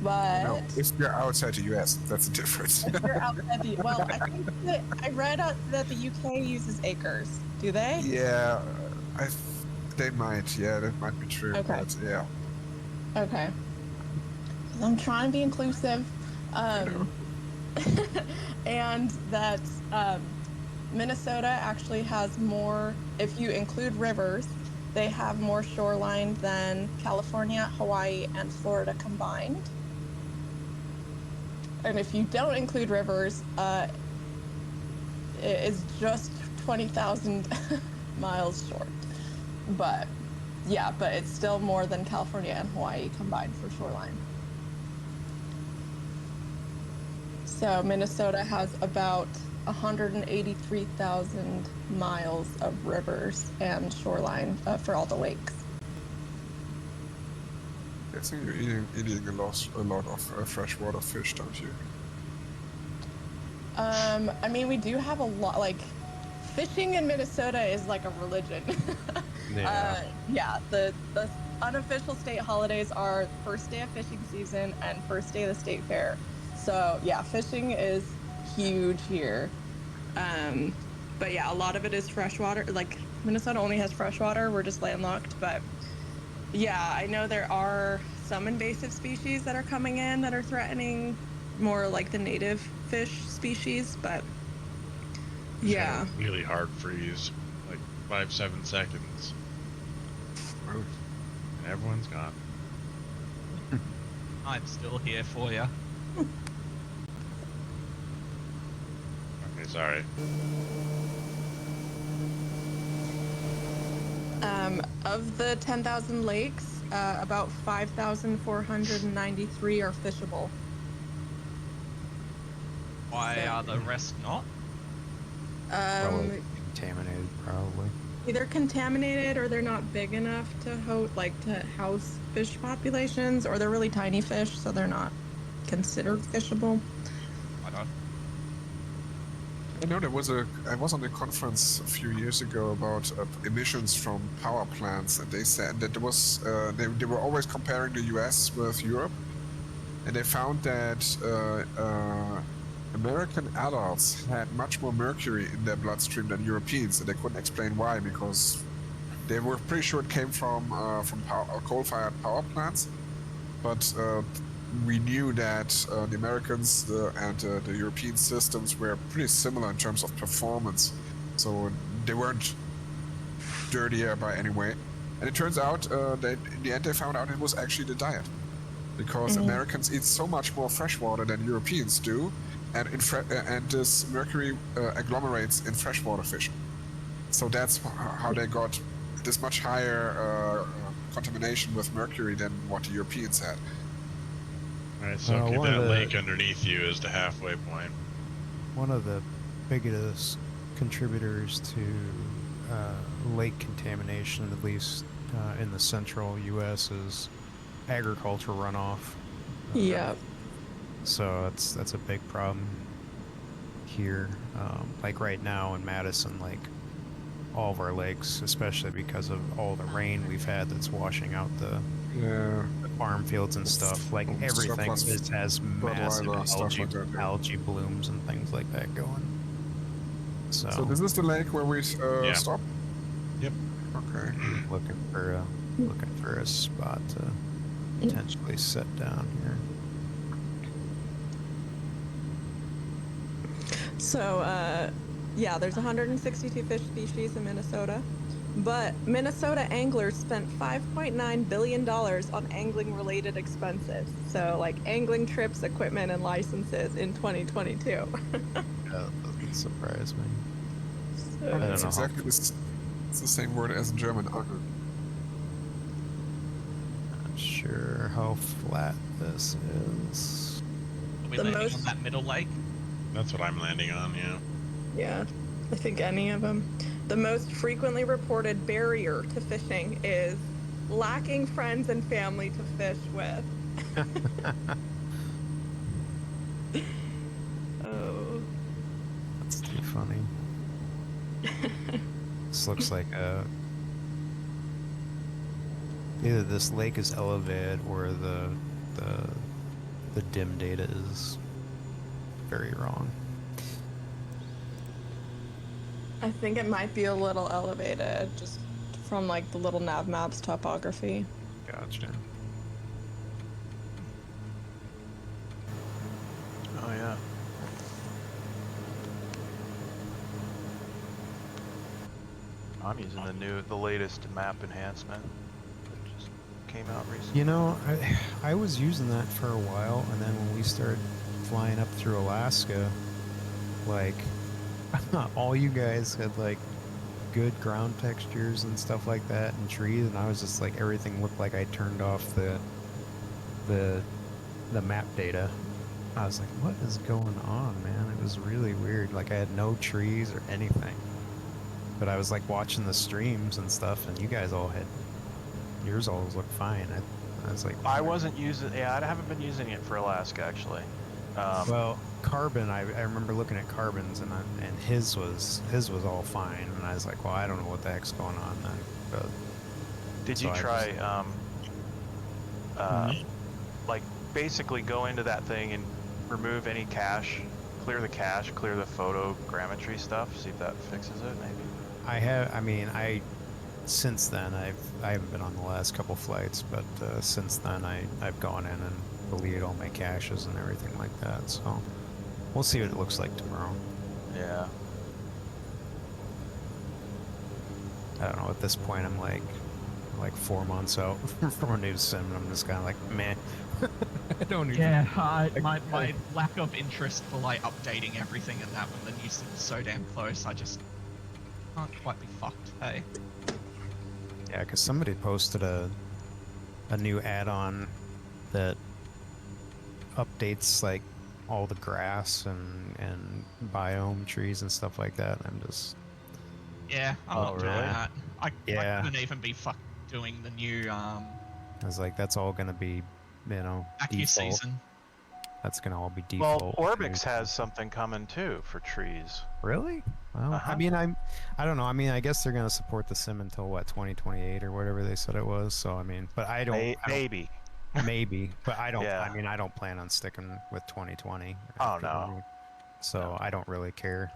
But
no, if you're outside the US, that's the difference.
If you're outside the, well, I think that I read that the UK uses acres. Do they?
Yeah, they might. Yeah, that might be true.
Okay.
But yeah.
Okay. I'm trying to be inclusive, and that Minnesota actually has more. If you include rivers, they have more shoreline than California, Hawaii, and Florida combined. And if you don't include rivers, it is just 20,000 miles short. But yeah, but it's still more than California and Hawaii combined for shoreline. So Minnesota has about 183,000 miles of rivers and shoreline for all the lakes.
I think you're eating a lot of freshwater fish, don't you?
I mean, we do have a lot, like, fishing in Minnesota is like a religion.
Yeah.
The unofficial state holidays are first day of fishing season and first day of the state fair. So yeah, fishing is huge here. But yeah, a lot of it is freshwater. Like, Minnesota only has freshwater, we're just landlocked. But yeah, I know there are some invasive species that are coming in that are threatening more like the native fish species, but
Just had
yeah.
a really hard freeze, like 5-7 seconds,
Well,
and everyone's gone.
I'm still here for you.
Okay, sorry.
Of the 10,000 lakes, about 5,493 are fishable.
Why
So-
are the rest not?
Probably contaminated, probably.
Either contaminated or they're not big enough to house fish populations, or they're really tiny fish, so they're not considered fishable.
I don't.
I know I was on a conference a few years ago about emissions from power plants, and they said that there was they were always comparing the U.S. with Europe, and they found that American adults had much more mercury in their bloodstream than Europeans, and they couldn't explain why, because they were pretty sure it came from coal-fired power plants, but we knew that the Americans and the European systems were pretty similar in terms of performance, so they weren't dirtier by any way. And it turns out that in the end they found out it was actually the diet, because Americans eat so much more freshwater than Europeans do, and and this mercury agglomerates in freshwater fish. So that's how they got this much higher contamination with mercury than what the Europeans had.
Alright, so keep
one of
that
the-
lake underneath you is the halfway point.
One of the biggest contributors to lake contamination, at least in the central U.S., is agriculture runoff.
Yep.
So that's a big problem here. Like right now in Madison, like all of our lakes, especially because of all the rain we've had that's washing out the farm fields and stuff, like everything
Surplus
has massive
fertilizer, stuff
algae,
like that, yeah.
algae blooms and things like that going.
So this is the lake where we stop?
Yep.
Okay.
looking for a spot to potentially set down here.
So, yeah, there's 162 fish species in Minnesota, but Minnesota anglers spent $5.9 billion on angling-related expenses. So, like angling trips, equipment, and licenses in 2022.
Yeah, that doesn't surprise me.
So,
I don't
It's
know
exactly it's the same word as in German.
Not sure how flat this is.
Are we
The
landing
most-
on that middle lake?
That's what I'm landing on, yeah.
yeah, I think any of them. The most frequently reported barrier to fishing is lacking friends and family to fish with. Oh.
That's too funny. This looks like either this lake is elevated or the dim data is very wrong.
I think it might be a little elevated just from like the little nav maps topography.
Gotcha.
Oh yeah. I'm using the latest map enhancement that just came out recently.
You know, I was using that for a while, and then when we started flying up through Alaska, like all you guys had like good ground textures and stuff like that and trees, and I was just like, everything looked like I turned off the map data. I was like, what is going on, man? It was really weird. Like I had no trees or anything. But I was like watching the streams and stuff, and you guys all had yours always looked fine. I was like,
I wasn't using. Yeah, I haven't been using it for Alaska actually.
well, Carbon. I remember looking at Carbon's, and his was all fine, and I was like, well, I don't know what the heck's going on then. But
did
so
you
I
try
just-
like basically go into that thing and remove any cache, clear the cache, clear the photogrammetry stuff, see if that fixes it maybe?
I have. I mean, since then I haven't been on the last couple flights, but since then I've gone in and deleted all my caches and everything like that. So we'll see what it looks like tomorrow.
Yeah.
I don't know. At this point, I'm like 4 months out from a new sim, and I'm just kind of like, meh. I don't even.
Yeah, my lack of interest for like updating everything and that when the new sim's so damn close, I just can't quite be fucked. Hey.
Yeah, because somebody posted a new add-on that updates like all the grass and biome trees and stuff like that. I'm just
Yeah, I'm
Oh,
not doing
really?
that. I
Yeah.
couldn't even be fucked doing the new
I was like, that's all gonna be, default.
AccuSeason.
That's gonna all be
Well,
default.
Orbix has something coming too for trees.
Really? Well,
Uh-huh.
I mean, I don't know. I mean, I guess they're gonna support the sim until what 2028 or whatever they said it was. So I mean, but I don't.
Maybe.
Maybe, but I don't.
Yeah.
I mean, I don't plan on sticking with 2020.
Oh,
after
no.
the- So I don't really care.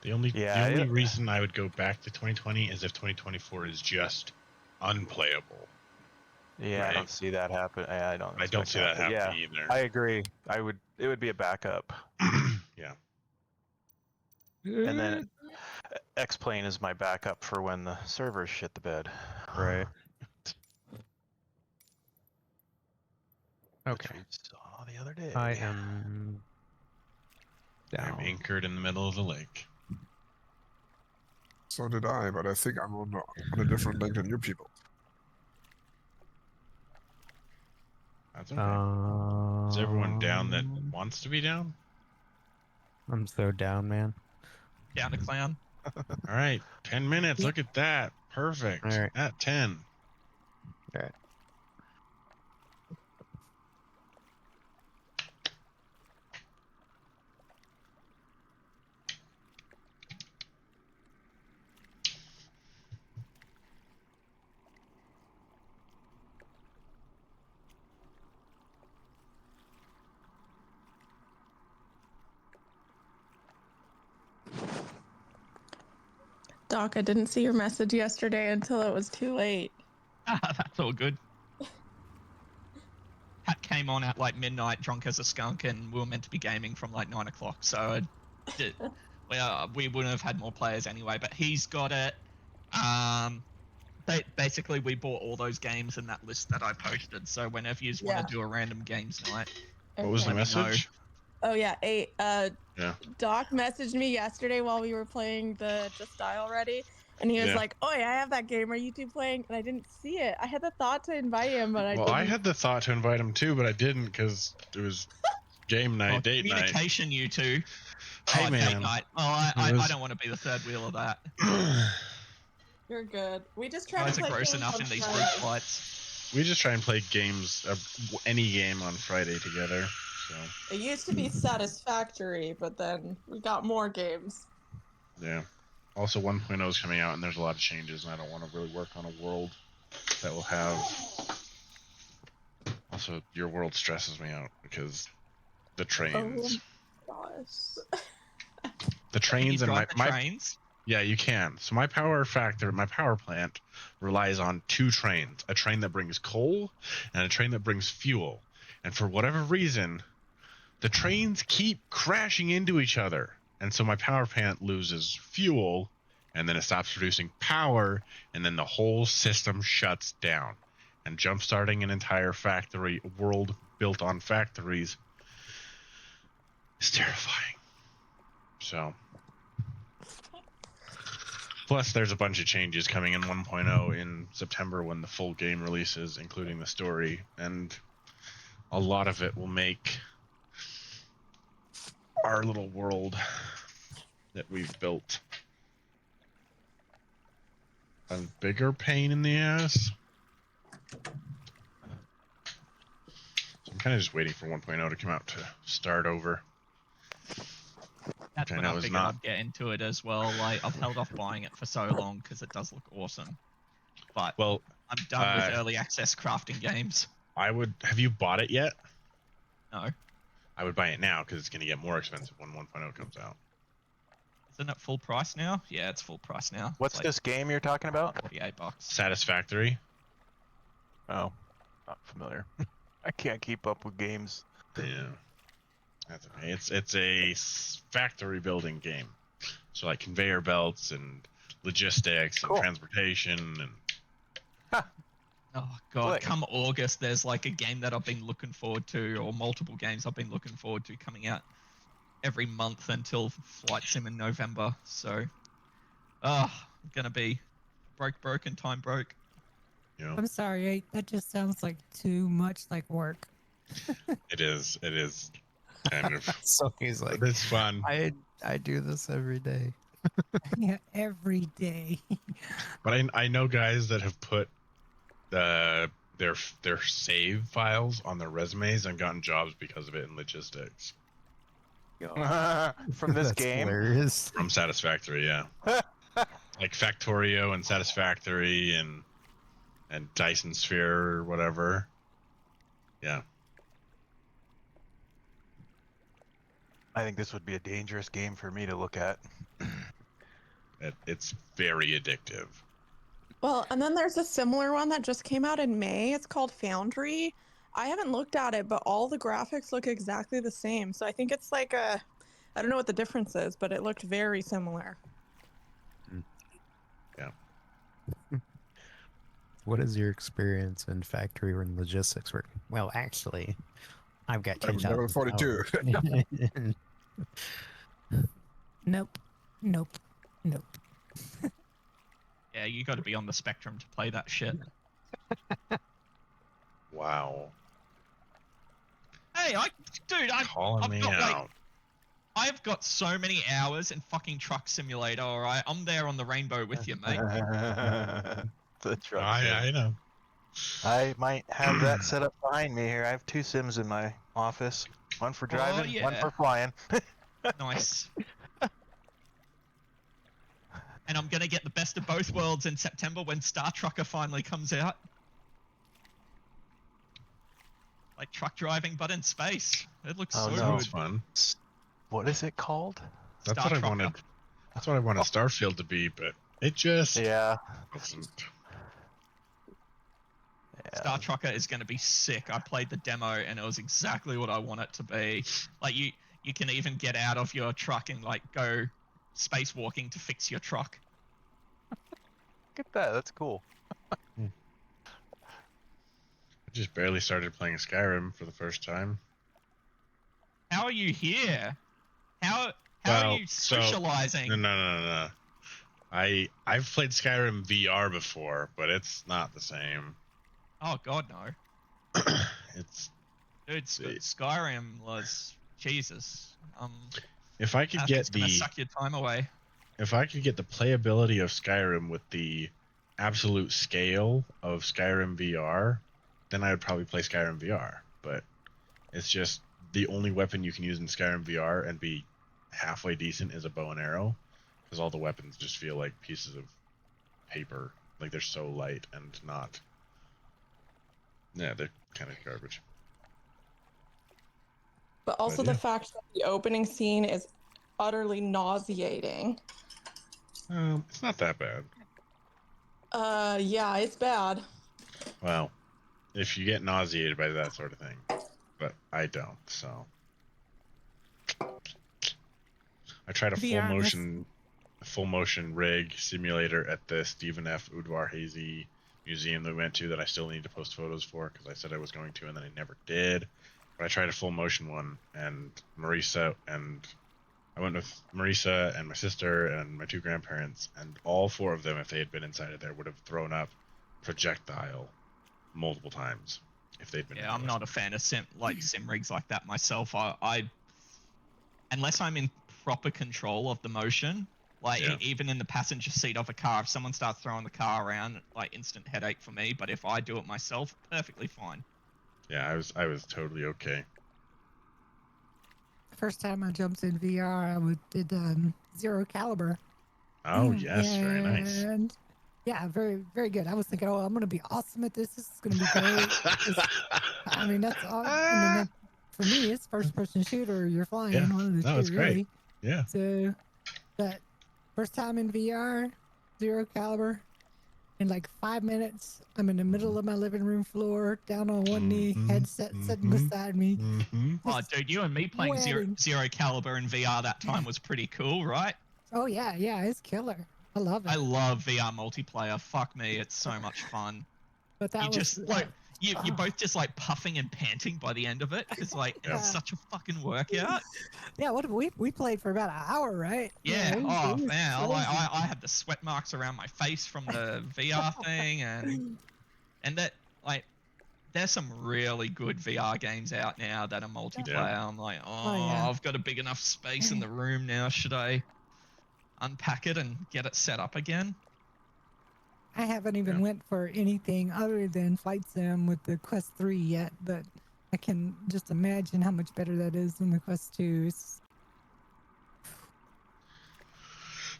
The only
Yeah,
the only
it-
reason I would go back to 2020 is if 2024 is just unplayable.
Yeah, I
Right.
don't see that happen. I don't.
I don't
expect
see that
but
happening
yeah,
either.
I agree. It would be a backup,
Yeah.
and then X-Plane is my backup for when the servers shit the bed.
Right.
Which
Okay.
we saw the other day.
I am
I'm
down.
anchored in the middle of the lake.
So did I, but I think I'm on a different link than you people.
That's okay. Is everyone down that wants to be down?
I'm so down, man.
Down to clown.
All right, 10 minutes. Look at that. Perfect.
All right.
At 10.
All right.
Doc, I didn't see your message yesterday until it was too late.
That's all good. Pat came on at like midnight, drunk as a skunk, and we were meant to be gaming from like 9 o'clock. So we wouldn't have had more players anyway. But he's got it. Basically, we bought all those games in that list that I posted. So whenever you want to do a random games night,
What was the
Okay.
message?
Oh yeah,
Yeah.
Doc messaged me yesterday while we were playing the Just Die Already, and he was
Yeah.
like, "Oh, I have that game. Are you two playing?" And I didn't see it. I had the thought to invite him, but I
Well,
didn't.
I had the thought to invite him too, but I didn't because it was game night,
well,
date night.
communication, you two.
Hey,
Date
man.
night. Oh, I
It was-
don't want to be the third wheel of that.
You're good. We just tried
Guys
to
are
play
gross
games
enough
on
in these
Friday.
group fights.
We just try and play games, any game on Friday together. So
It used to be Satisfactory, but then we got more games.
yeah. Also, 1.0 is coming out, and there's a lot of changes, and I don't want to really work on a world that will have. Also, your world stresses me out because the trains,
Gosh.
the trains,
you
and
drive the
my
trains.
yeah, you can. So my power plant relies on two trains: a train that brings coal and a train that brings fuel. And for whatever reason, the trains keep crashing into each other. And so my power plant loses fuel, and then it stops producing power, and then the whole system shuts down. And jump-starting an entire factory, world built on factories, is terrifying. So... Plus, there's a bunch of changes coming in 1.0 in September when the full game releases, including the story, and a lot of it will make our little world that we've built a bigger pain in the ass. So I'm kind of just waiting for 1.0 to come out to start over.
That's
Which I
when
know
I
is
figured
not-
I'd get into it as well. Like, I've held off buying it for so long because it does look awesome. But
Well,
I'm done with early access crafting games.
I would. Have you bought it yet?
No.
I would buy it now because it's going to get more expensive when 1.0 comes out.
Isn't it full price now? Yeah, it's full price now.
What's
It's like
this game you're talking about?
$48.
Satisfactory.
Oh, not familiar. I can't keep up with games.
Yeah, that's okay. It's a factory building game, so like conveyor belts and logistics
Cool.
and transportation and.
Oh god,
Play.
come August there's like a game that I've been looking forward to, or multiple games I've been looking forward to coming out every month until Flight Sim in November. So I'm gonna be broke and time broke.
You know,
I'm sorry, that just sounds like too much like work.
it is kind of.
So he's like,
It's fun,
I do this every day.
Yeah, every day.
but I know guys that have put their save files on their resumes and gotten jobs because of it in logistics.
From this
That's
game.
hilarious.
From Satisfactory, yeah. Like Factorio and Satisfactory and Dyson Sphere or whatever. Yeah.
I think this would be a dangerous game for me to look at.
It's very addictive.
Well, and then there's a similar one that just came out in May. It's called Foundry. I haven't looked at it, but all the graphics look exactly the same. So I think it's like I don't know what the difference is, but it looked very similar.
Yeah.
What is your experience in factory and logistics work? Well, actually, I've got
I'm
10,000
level 42.
hours.
Nope.
Yeah, you got to be on the spectrum to play that shit.
Wow.
Hey,
Calling
I've
me
got, like,
out.
I've got so many hours in fucking Truck Simulator. All right, I'm there on the rainbow with you, mate.
The truck.
I know.
I might have that set up behind me here. I have 2 Sims in my office. One for driving, one
yeah.
for flying.
Nice. And I'm gonna get the best of both worlds in September when Star Trucker finally comes out. Like truck driving, but in space. It looks
Oh,
so
no.
That's
good.
fun.
What is it called?
That's
Star
what I
Trucker.
wanted. That's what I wanted Starfield to be, but it just
Yeah.
wasn't.
Star Trucker is going to be sick. I played the demo and it was exactly what I want it to be. Like you can even get out of your truck and like go spacewalking to fix your truck.
Look at that. That's cool.
I just barely started playing Skyrim for the first time.
How are you here? How
Well,
are you
so-
socializing?
No. I've played Skyrim VR before, but it's not the same.
Oh god, no.
It's
Dude, Skyrim was Jesus.
if I could
It's
get
gonna
the
suck your time away.
if I could get the playability of Skyrim with the absolute scale of Skyrim VR, then I would probably play Skyrim VR. But it's just the only weapon you can use in Skyrim VR and be halfway decent is a bow and arrow, because all the weapons just feel like pieces of paper. Like they're so light and not. Yeah, they're kind of garbage.
But also
yeah.
the fact that the opening scene is utterly nauseating.
It's not that bad.
Yeah, it's bad.
Well, if you get nauseated by that sort of thing, but I don't. So I tried a
To be honest-
full motion rig simulator at the Stephen F. Udvar-Hazy museum that we went to that I still need to post photos for because I said I was going to and then I never did. But I tried a full motion one, and Marisa and I went with Marisa and my sister and my 2 grandparents, and all 4 of them, if they had been inside of there, would have thrown up projectile multiple times if they'd been.
Yeah, I'm not a fan of sim rigs like that myself. unless I'm in proper control of the motion, like
Yeah.
even in the passenger seat of a car, if someone starts throwing the car around, like instant headache for me. But if I do it myself, perfectly fine.
Yeah, I was totally okay.
First time I jumped in VR, I did Zero Caliber.
Oh yes, very nice.
And yeah, very, very good. I was thinking, oh, I'm going to be awesome at this. This is going to be great. I mean, that's all. I mean, that, for me, it's first person shooter. You're flying
Yeah,
one of the
no,
two,
it's great.
really.
Yeah.
So, but first time in VR, Zero Caliber. In like 5 minutes, I'm in the middle of my living room floor, down on one knee, headset sitting beside me.
Oh, dude, you and me playing
Sweating.
Zero Caliber in VR that time was pretty cool, right?
Oh yeah, it's killer. I love it.
I love VR multiplayer. Fuck me, it's so much fun.
But that
You
was
just like you're both just like puffing and panting by the end of it because like
Yeah.
it's such a fucking workout.
yeah. What we played for about an hour, right?
Yeah.
it was-
Oh
it was
man, like,
crazy.
I had the sweat marks around my face from the VR thing, and that like there's some really good VR games out now that are multiplayer. I'm like,
yeah.
I've got a big enough space in the room now. Should I unpack it and get it set up again?
I haven't even went for anything other than Flight Sim with the Quest 3 yet, but I can just imagine how much better that is than the Quest 2.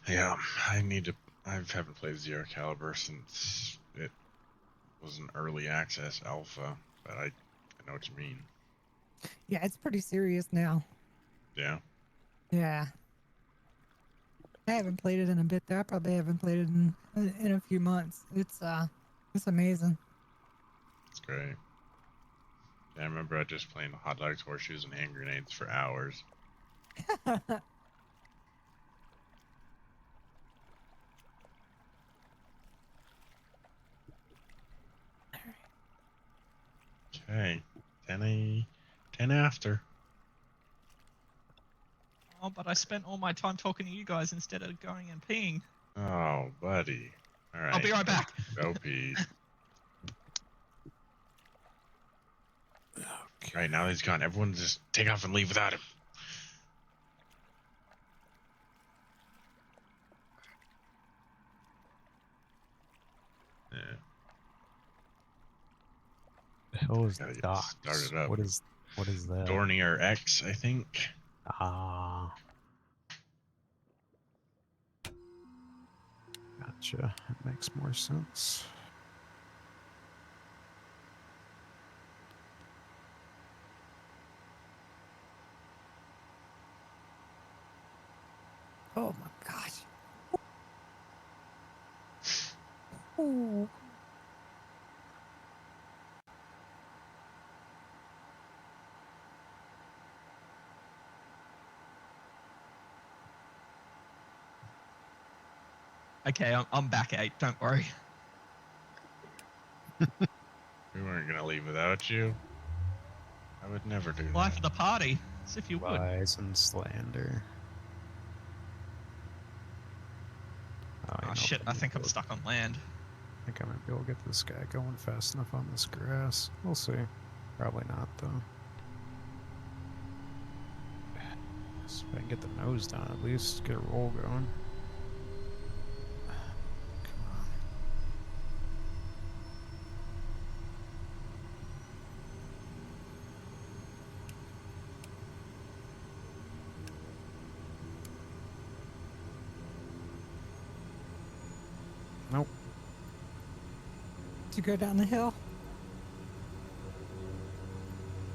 Yeah, I haven't played Zero Caliber since it was an early access alpha, but I know what you mean.
Yeah, it's pretty serious now.
Yeah.
Yeah. I haven't played it in a bit though. I probably haven't played it in a few months. It's amazing.
It's great. Yeah, I remember I just playing hot dogs, horseshoes, and hand grenades for hours. Okay, 10 after.
Oh, but I spent all my time talking to you guys instead of going and peeing.
Oh, buddy. All right.
I'll be right back.
Go pee. Right now he's gone. Everyone just take off and leave without him. Yeah.
The hell is
Gotta get
docks?
started up.
What is that?
Dornier X, I think.
Ah. Gotcha. That makes more sense.
Oh my gosh. Ooh.
Okay, I'm back, 8. Don't worry.
We weren't gonna leave without you. I would never do
Life
that.
of the party, as if you would.
Lies and slander.
Oh
know,
shit, I think I'm
might be
stuck on land.
I think I might be able to get this guy going fast enough on this grass. We'll see. Probably not, though. So if I can get the nose down at least, get a roll going. Come on. Nope.
Did you go down the hill?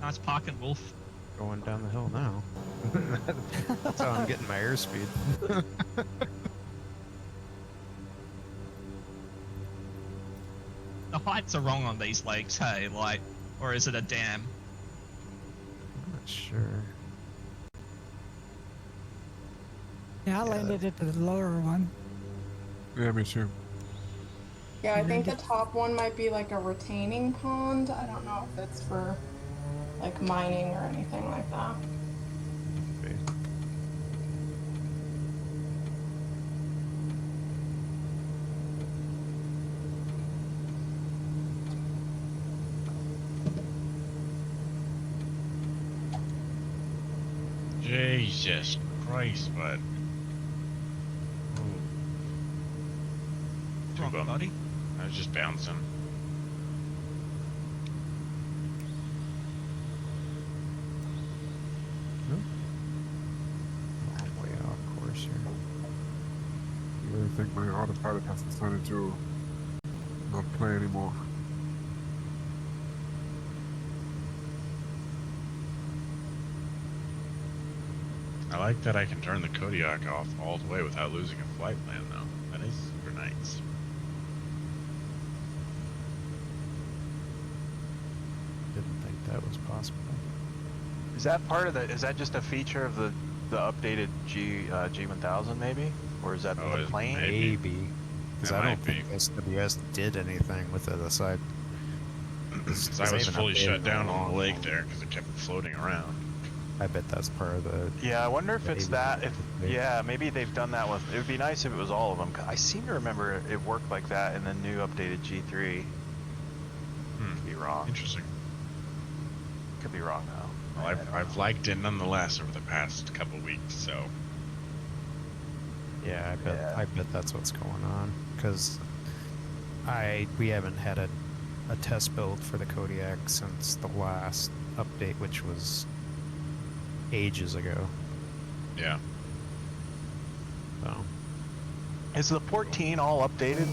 Nice parking, Wolf.
Going down the hill now. That's how I'm getting my airspeed.
The heights are wrong on these lakes, hey, like, or is it a dam?
I'm not sure.
Yeah, I landed at the lower one.
Yeah, me too.
Yeah, I think the top one might be like a retaining pond. I don't know if it's for like mining or anything like that.
Okay.
Jeez. Jesus Christ, bud. Too
Wrong,
bummed.
buddy.
I was just bouncing.
Long way off course here.
I think my autopilot has decided to not play anymore.
I like that I can turn the Kodiak off all the way without losing a flight plan, though. That is super nice.
Didn't think that was possible.
Is that part of the? Is that just a feature of the updated G1000 maybe, or is that
Oh,
the
it
plane?
may-
Maybe. Because
That
I don't
might be.
think SWS did anything with it aside.
Because I was fully shut down on the lake there because it kept floating around.
I bet that's part of the.
Yeah, I wonder if it's
Maybe.
that. If
Maybe.
yeah, maybe they've done that with. It would be nice if it was all of them. 'Cause I seem to remember it worked like that in the new updated G3. Could be wrong.
Interesting.
Could be wrong though.
Well,
I don't
I've
know.
liked it nonetheless over the past couple weeks, so.
Yeah,
Yeah.
I bet that's what's going on. Because we haven't had a test build for the Kodiak since the last update, which was ages ago.
Yeah.
So
Is the 14 all updated?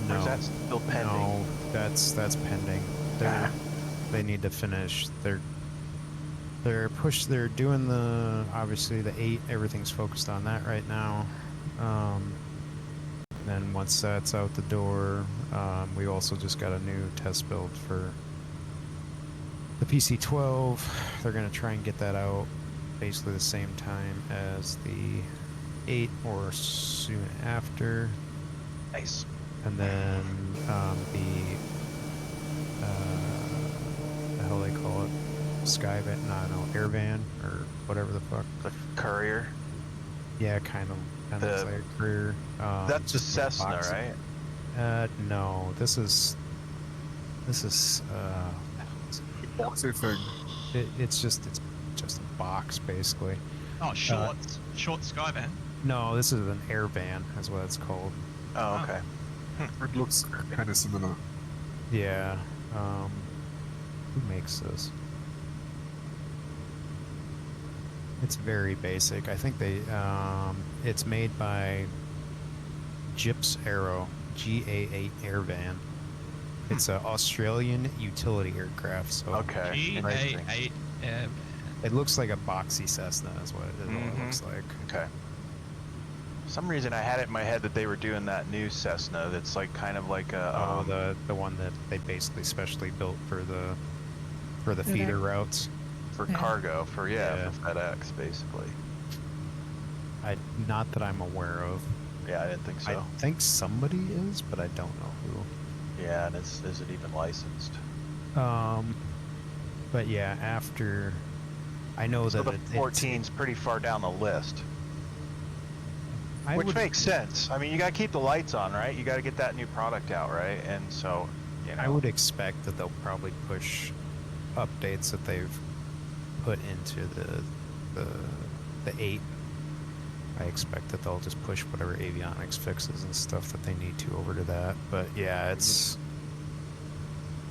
no,
Or is that still pending?
no, that's pending. They need to finish. They're doing the obviously the 8. Everything's focused on that right now. Then once that's out the door, we also just got a new test build for the PC-12. They're gonna try and get that out basically the same time as the 8 or soon after.
Nice.
And then the hell they call it, Skyvan, no, Airvan or whatever the fuck.
The Courier.
Yeah, kind of
The-
looks like a career.
That's the
just a
Cessna,
box-
right?
No, this is
Boxy thing.
it's just a box basically.
Oh, short Skyvan.
No, this is an Airvan, is what it's called.
Oh, okay.
It looks kind of similar.
Yeah. Who makes this? It's very basic. I think it's made by Gyps Aero, GA8 Airvan. It's an Australian utility aircraft, so
Okay. Interesting.
GA8.
it looks like a boxy Cessna is what it looks like.
Okay. For some reason I had it in my head that they were doing that new Cessna that's like kind of like a
The one that they basically specially built for the
Yeah.
feeder routes.
for
Yeah.
cargo for
Yeah.
for FedEx basically.
Not that I'm aware of.
Yeah, I didn't think so.
I think somebody is, but I don't know who.
Yeah, and is it even licensed?
But yeah, after I know
So
that
the
it's
14's pretty far down the list,
I
which
would,
makes sense. I mean, you got to keep the lights on, right? You got to get that new product out, right? And so, you know,
I would expect that they'll probably push updates that they've put into the 8. I expect that they'll just push whatever avionics fixes and stuff that they need to over to that. But yeah, it's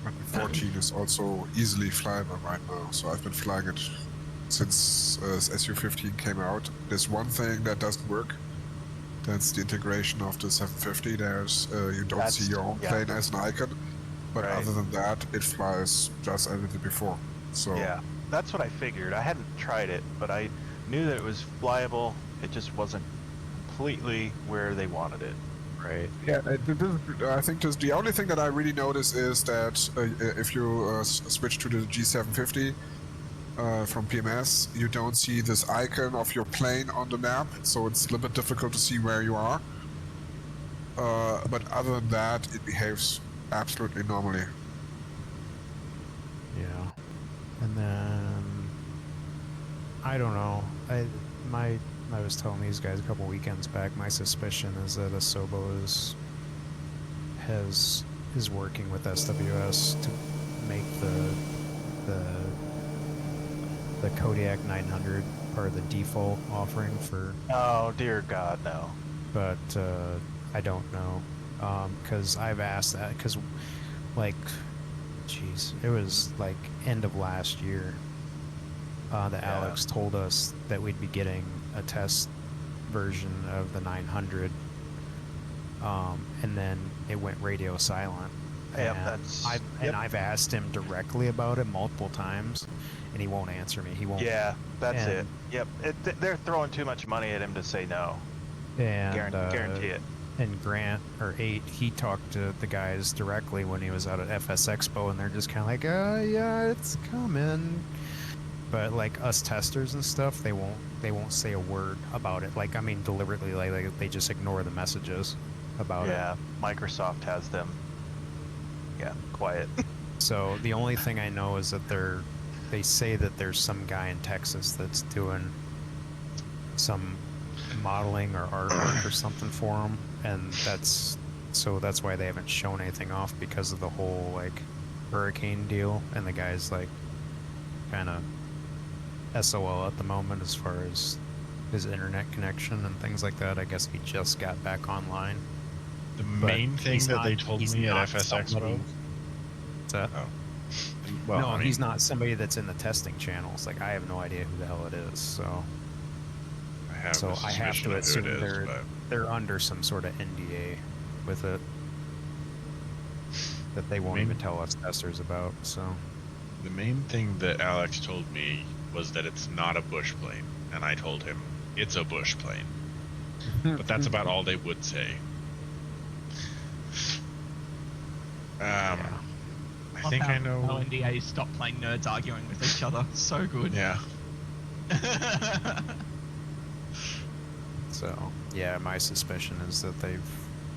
But the 14 is also easily flyable right now, so I've been flying it since SU-15 came out. There's one thing that doesn't work. That's the integration of the 750. There's you don't
That's-
see your own
yeah.
plane as an icon, but
Right.
other than that, it flies just as it did before. So
yeah, that's what I figured. I hadn't tried it, but I knew that it was flyable. It just wasn't completely where they wanted it.
right.
yeah, I think the only thing that I really notice is that if you switch to the G750 from PMS, you don't see this icon of your plane on the map, so it's a little bit difficult to see where you are. But other than that, it behaves absolutely normally.
Yeah. And then I don't know. I was telling these guys a couple weekends back, my suspicion is that Asobo is working with SWS to make the Kodiak 900 or the default offering for,
Oh dear God, no.
but I don't know, because I've asked that because, like, jeez, it was like end of last year that
Yeah.
Alex told us that we'd be getting a test version of the 900, and then it went radio silent.
Yep,
And
that's-
I've asked him directly about it multiple times, and he won't answer me. He won't.
Yeah, that's
and,
it. Yep, they're throwing too much money at him to say no.
And
Guarantee it.
And Grant or 8, he talked to the guys directly when he was out at FS Expo, and they're just kind of like, yeah, it's coming. But like us testers and stuff, they won't say a word about it. Like, I mean, deliberately, like they just ignore the messages about it.
Yeah, Microsoft has them. Yeah, quiet.
So the only thing I know is that they say that there's some guy in Texas that's doing some modeling or artwork or something for them, and that's why they haven't shown anything off, because of the whole like hurricane deal, and the guy's like kind of SOL at the moment as far as his internet connection and things like that. I guess he just got back online.
The
But
main thing
he's
that
not-
they told
he's
me at
not
FS
somebody-
Expo.
What's that?
Oh. Well,
no,
I mean,
he's not somebody that's in the testing channels. Like, I have no idea who the hell it is. So
I have
so
a
I have
suspicion
to
of who
assume
it is,
they're
but
they're under some sort of NDA with it that they won't
Main-
even tell us testers about. So
the main thing that Alex told me was that it's not a bush plane, and I told him it's a bush plane. But that's about all they would say. I think I know.
How NDAs stop playing nerds arguing with each other. So good.
Yeah.
So yeah, my suspicion is that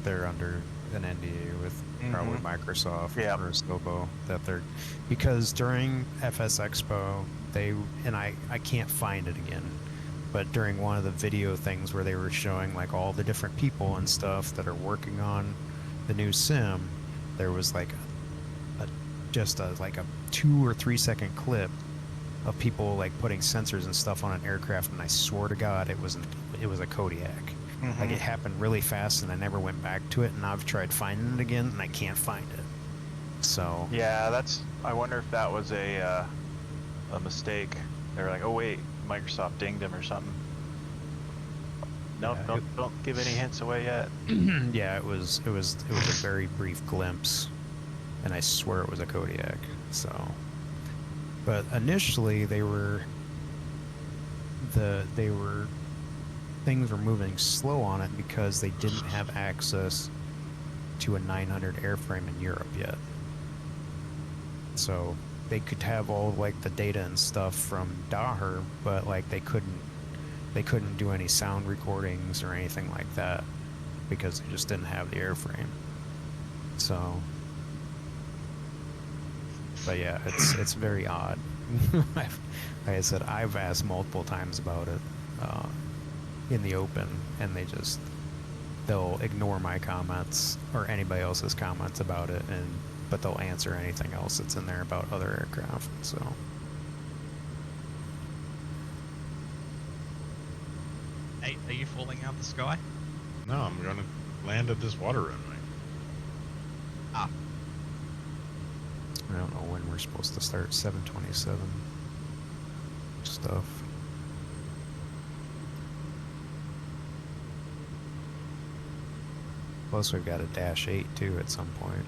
they're under an NDA with probably Microsoft
Yep.
or Asobo, that they're, because during FS Expo I can't find it again, but during one of the video things where they were showing like all the different people and stuff that are working on the new sim, there was like just a 2 or 3 second clip of people like putting sensors and stuff on an aircraft, and I swear to God it was a Kodiak. Like, it happened really fast, and I never went back to it, and I've tried finding it again, and I can't find it. So
Yeah, I wonder if that was a mistake. They're like, oh wait, Microsoft dinged him or something. Nope,
Yeah,
don't give any hints away yet.
yeah, it was a very brief glimpse, and I swear it was a Kodiak. So, but initially things were moving slow on it because they didn't have access to a 900 airframe in Europe yet. So they could have all like the data and stuff from Daher, but like they couldn't do any sound recordings or anything like that because they just didn't have the airframe. So, but yeah, it's very odd. Like I said, I've asked multiple times about it in the open, and they'll ignore my comments or anybody else's comments about it, but they'll answer anything else that's in there about other aircraft. So
Hey, are you falling out the sky?
No, I'm going to land at this water runway.
Ah,
I don't know when we're supposed to start 727 stuff. Plus, we've got a Dash 8 too at some point.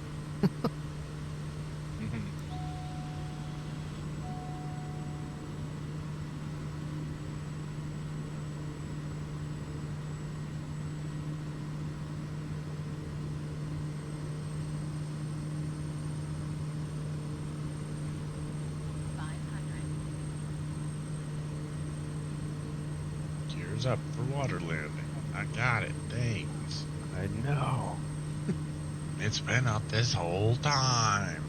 Gears up for water landing. I got it. Thanks.
I know.
It's been up this whole time.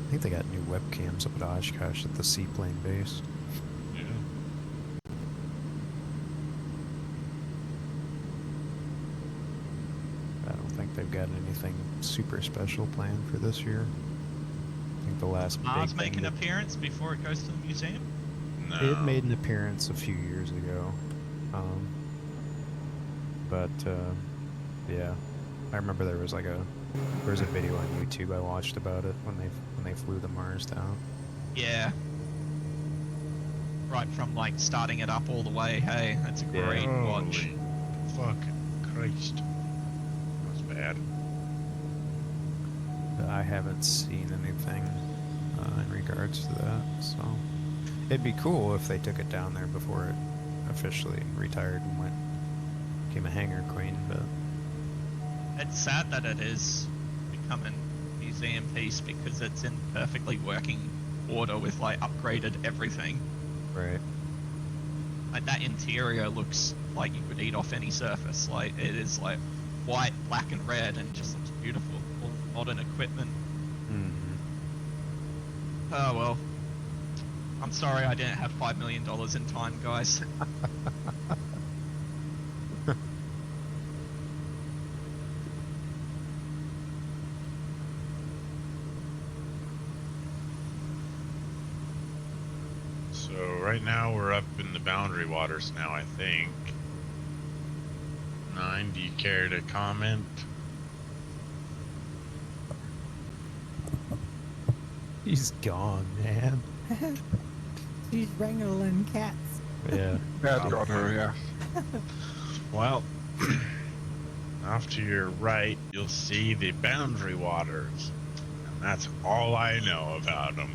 I think they got new webcams up at Oshkosh at the seaplane base.
Yeah.
I don't think they've got anything super special planned for this year. I think the last
Mars
big
make
thing
an
that-
appearance before it goes to the museum?
No.
It made an appearance a few years ago, but yeah, I remember there was a video on YouTube I watched about it when they flew the Mars down.
Yeah. Right from like starting it up all the way. Hey, that's a
Yeah.
great watch.
Holy fucking Christ. That was bad.
But I haven't seen anything in regards to that, so it'd be cool if they took it down there before it officially retired and became a hangar queen. But
It's sad that it is becoming a museum piece because it's in perfectly working order with like upgraded everything.
right,
Like that interior looks like you could eat off any surface. Like it is like white, black, and red, and just looks beautiful. All modern equipment. Oh well. I'm sorry I didn't have $5 million in time, guys.
So right now we're up in the boundary waters now, I think. 9, do you care to comment?
he's gone, man.
She's wrangling cats.
Yeah,
That got her, yeah.
Well, off to your right, you'll see the boundary waters. And that's all I know about them.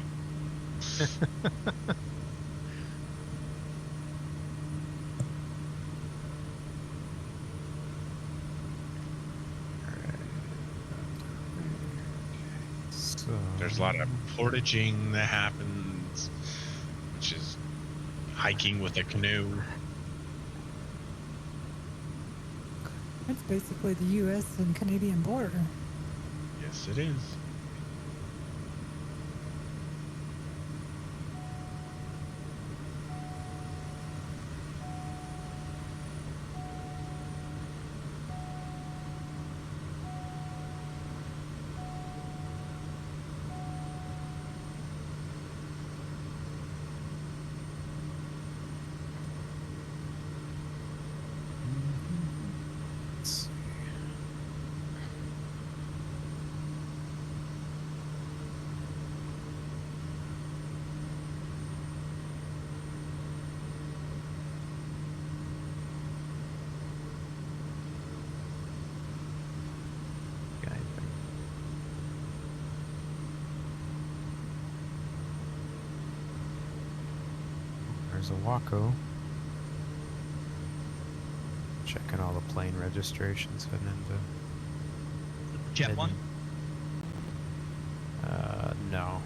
so
There's a lot of portaging that happens, which is hiking with a canoe.
It's basically the U.S. and Canadian border.
Yes, it is.
let's see. Guy thing. There's a Waco. Checking all the plane registrations heading into.
Jet one?
No.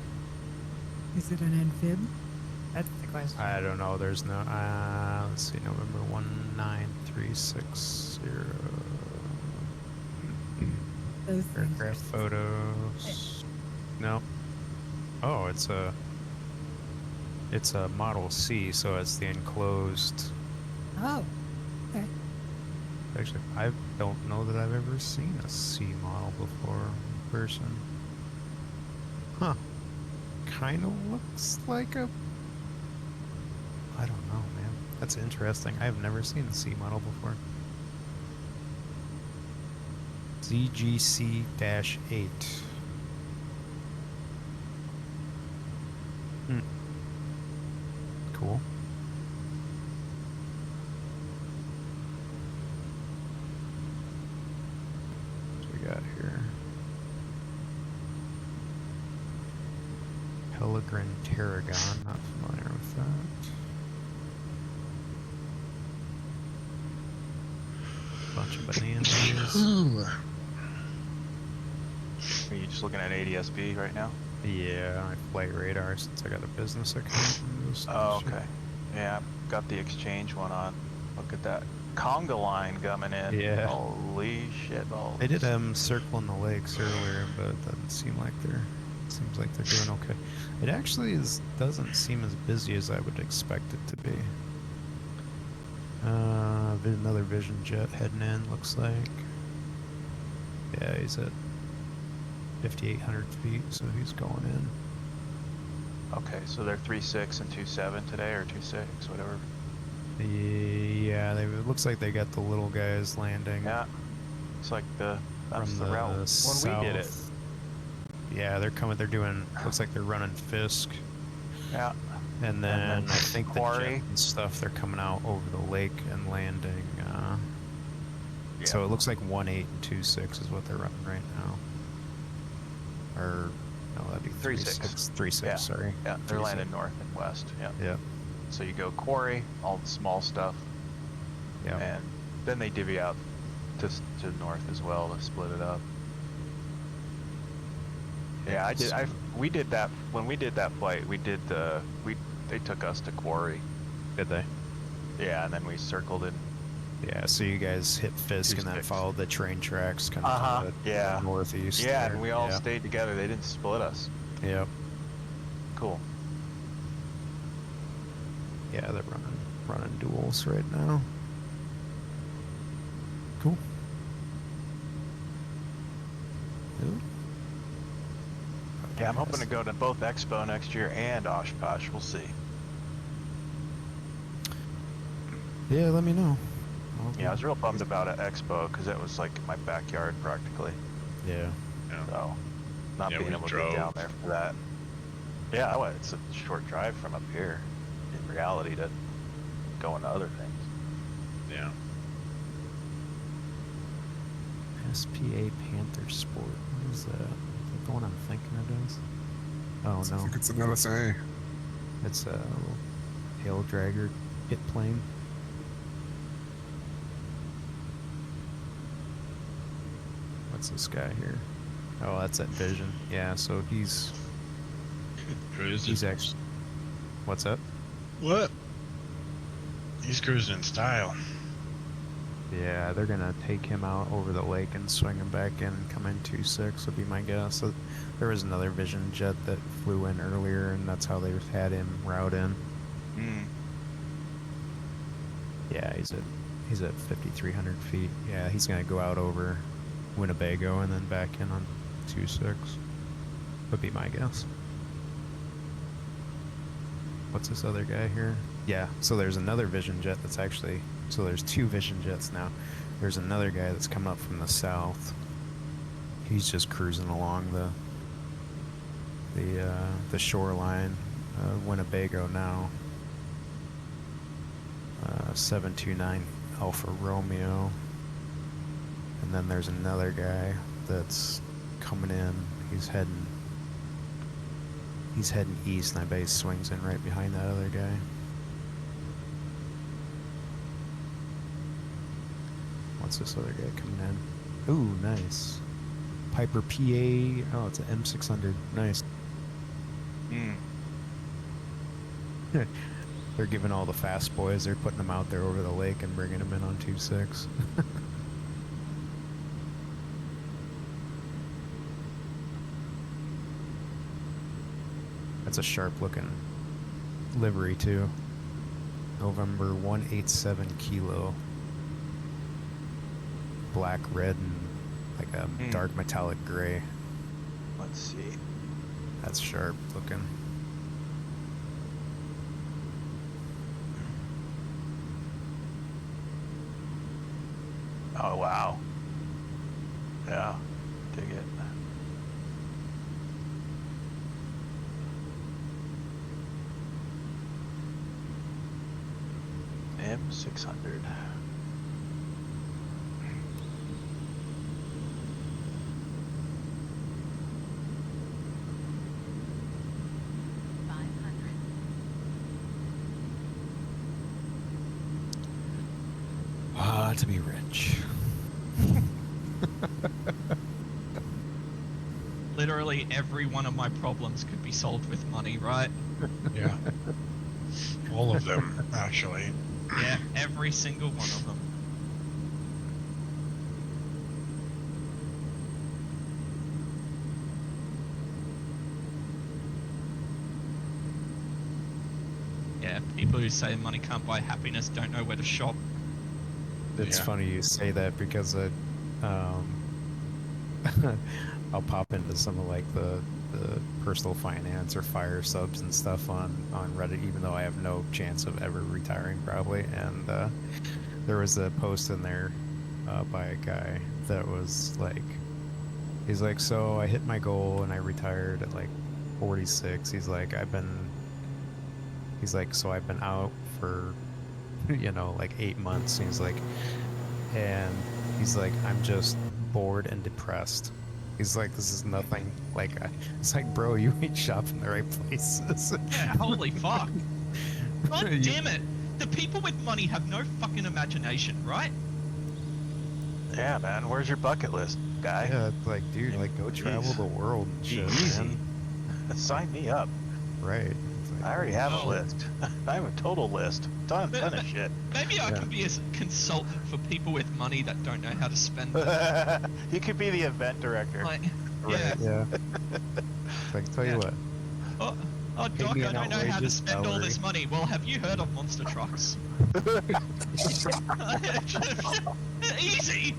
Is it an amphib?
That's the question.
I don't know. There's no. Let's see. November 19360.
Those things are
Aircraft photos. No. Oh, it's a Model C, so it's the enclosed.
Oh, okay.
Actually, I don't know that I've ever seen a C model before in person. Huh. Kind of looks like a. I don't know, man. That's interesting. I've never seen a C model before. ZGC-8. Cool. What we got here? Pelegrin Tarragon. Not familiar with that. Bunch of bananas.
Are you just looking at ADSB right now?
Yeah, I flight radar since I got a business account. and this
Oh,
shit.
okay. Yeah, got the exchange one on. Look at that conga line coming in.
Yeah.
Holy shit balls.
They did circling the lakes earlier, but it doesn't seem like seems like they're doing okay. It actually doesn't seem as busy as I would expect it to be. Another Vision jet heading in, looks like. Yeah, he's at 5,800 feet, so he's going in.
Okay, so they're 3.6 and 2.7 today, or 2.6, whatever.
Yeah, it looks like they got the little guys landing.
Yeah, it's like that's
from
the route
south.
when we did it.
Yeah, they're coming. They're doing. Looks like they're running Fisk.
Yeah.
And then I think the
Quarry.
jet and stuff. They're coming out over the lake and landing.
Yeah.
So it looks like 1.8 and 2.6 is what they're running right now. Or no, that'd be
3.6.
3.6.
Yeah.
Sorry.
Yeah, they're
3.6.
landing north and west. Yeah.
Yeah.
So you go quarry, all the small stuff,
Yeah.
and then they divvy out to north as well to split it up. Yeah, we did that when we did that flight. They took us to quarry.
Did they?
Yeah, and then we circled in.
Yeah. So you guys hit Fisk and then
2.6.
followed the train tracks kind of to the
Yeah.
northeast.
Yeah,
there.
and we all stayed together. They didn't split us.
Yep.
Cool.
Yeah, they're running duels right now. Cool. Ooh.
Yeah, I'm hoping to go to both Expo next year and Oshkosh. We'll see.
Yeah, let me know.
Yeah, I was real bummed about it Expo because it was like in my backyard practically.
Yeah.
So, not
Yeah,
being
we
able to
drove.
get down there for that. Yeah, well, it's a short drive from up here in reality to go into other things.
Yeah.
SPA Panther Sport. What is that? Is that the one I'm thinking it is? Oh
I
no,
think it's an LSA.
it's a tail dragger hit plane. What's this guy here? Oh, that's that Vision. Yeah, so he's
Cruising.
actually. What's up?
What? He's cruising in style.
Yeah, they're gonna take him out over the lake and swing him back in and come in 2.6 would be my guess. So there was another Vision jet that flew in earlier, and that's how they had him route in. Yeah, he's at 5,300 feet. Yeah, he's gonna go out over Winnebago and then back in on 2.6. Would be my guess. What's this other guy here? Yeah, so there's another Vision jet that's actually. So there's two Vision jets now. There's another guy that's coming up from the south. He's just cruising along the shoreline, Winnebago now. 729 Alpha Romeo. And then there's another guy that's coming in. He's heading east, and I bet he swings in right behind that other guy. What's this other guy coming in? Ooh, nice. Piper PA. Oh, it's an M600. Nice. They're giving all the fast boys. They're putting them out there over the lake and bringing them in on 2.6. That's a sharp-looking livery too. November 187 kilo. Black, red, and like a dark metallic gray.
Let's see.
That's sharp looking.
Oh wow. Yeah, dig it. M600.
To be rich.
Literally every one of my problems could be solved with money, right?
Yeah. All of them, actually.
Yeah, every single one of them. Yeah, people who say money can't buy happiness don't know where to shop.
It's
Yeah.
funny you say that because I'll pop into some of like the personal finance or fire subs and stuff on Reddit, even though I have no chance of ever retiring probably. And there was a post in there by a guy that was like, he's like, so I hit my goal and I retired at like 46. He's like, so I've been out for, you know, like 8 months. And he's like, I'm just bored and depressed. He's like, this is nothing. Like, it's like, bro, you ain't shopping the right places.
Yeah, holy fuck. God damn it. The people with money have no fucking imagination, right?
Yeah, man. Where's your bucket list, guy?
Yeah, it's like, dude, like, go travel the world and shit,
Easy.
man.
Sign me up.
Right. It's like,
I already have a
Oh.
list. I have a total list. Ton of shit.
Maybe I
Yeah.
can be a consultant for people with money that don't know how to spend it.
You could be the event director.
Like,
Right,
yeah.
yeah. It's like, tell you
Yeah.
what.
Oh,
Pay
Doc,
me
I
an
don't know how to
outrageous
spend all
salary.
this money. Well, have you heard of monster trucks? Easy.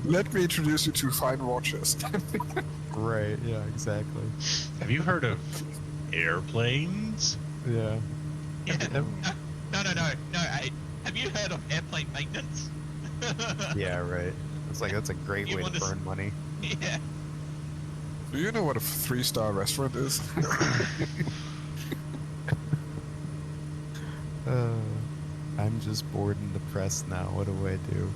Let me introduce you to fine watches.
Right, yeah, exactly.
Have you heard of airplanes?
Yeah.
Yeah. No, Abe. Have you heard of airplane maintenance?
Yeah, right. It's like, that's a great
You
way
want
to
to s-
burn money.
Yeah.
Do you know what a 3-star restaurant is?
I'm just bored and depressed now. What do I do?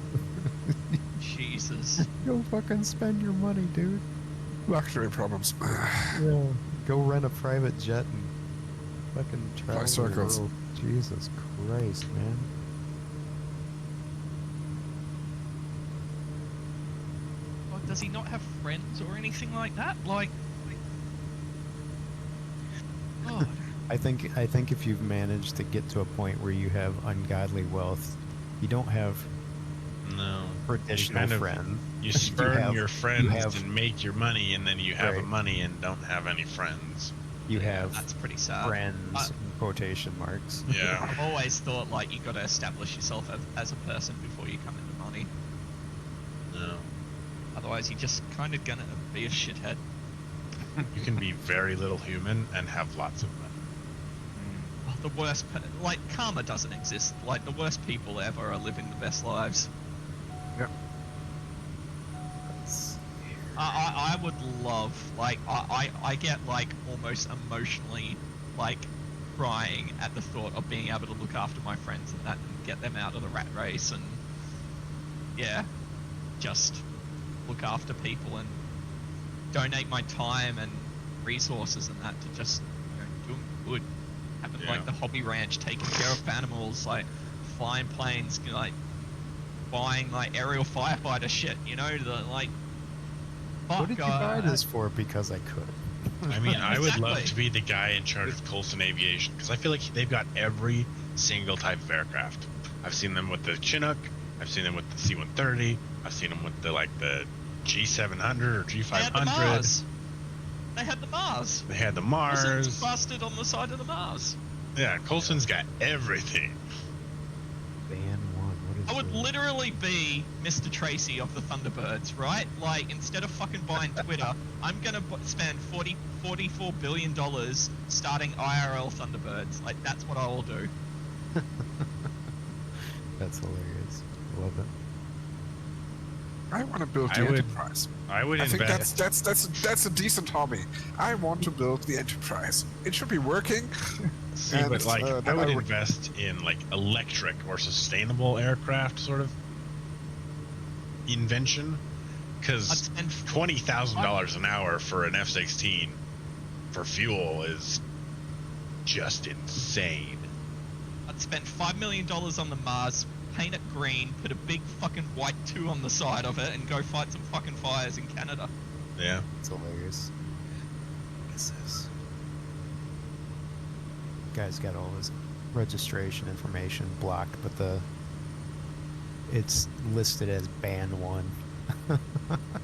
Jesus.
Go fucking spend your money, dude.
Luxury problems.
Yeah. Go rent a private jet and fucking travel the
circles.
world. Jesus Christ, man.
Oh, does he not have friends or anything like that? Like God.
I think if you've managed to get to a point where you have ungodly wealth, you don't have
No.
traditional
kind of-
friends.
You spurn
have-
your friends
have-
and make your money, and then you have
Right.
money and don't have any friends.
You have
That's pretty sad.
friends, in quotation marks.
Yeah.
I've always thought like you got to establish yourself as a person before you come into money.
No.
Otherwise, you're just kind of gonna be a shithead.
You can be very little human and have lots of money.
Oh, the worst, like karma doesn't exist. Like the worst people ever are living the best lives. I would love, like, I get like almost emotionally like crying at the thought of being able to look after my friends and that and get them out of the rat race and yeah, just look after people and donate my time and resources and that to just, you know, do 'em good. Having
Yeah.
like the hobby ranch, taking care of animals, like flying planes, like buying like aerial firefighter shit, you know, the like.
What did you buy
uh,
this for? Because I could.
I mean, I would love
Exactly.
to be the guy in charge of Coulson Aviation because I feel like they've got every single type of aircraft. I've seen them with the Chinook. I've seen them with the C-130. I've seen them with the G700 or
They had the
G500.
Mars. They had the Mars.
They had the
Coulson's
Mars.
busted on the side of the Mars.
Yeah, Coulson's got everything.
Ban one. What is
I would
this?
literally be Mr. Tracy of the Thunderbirds, right? Like, instead of fucking buying Twitter, I'm gonna spend $44 billion starting IRL Thunderbirds. Like, that's what I will do.
That's hilarious. Love it.
I want to build
I
the
would-
Enterprise.
I would
I think
invest.
that's a decent hobby. I want to build the Enterprise. It should be working.
See,
and,
but like, I
then
would
I would-
invest in like electric or sustainable aircraft sort of invention,
I'd
because
spend
$20,000 an hour for an F-16 for fuel is just insane.
I'd spend $5 million on the Mars, paint it green, put a big fucking white 2 on the side of it, and go fight some fucking fires in Canada.
Yeah.
It's hilarious. What is this? Guy's got all his registration information blocked, but it's listed as ban 1.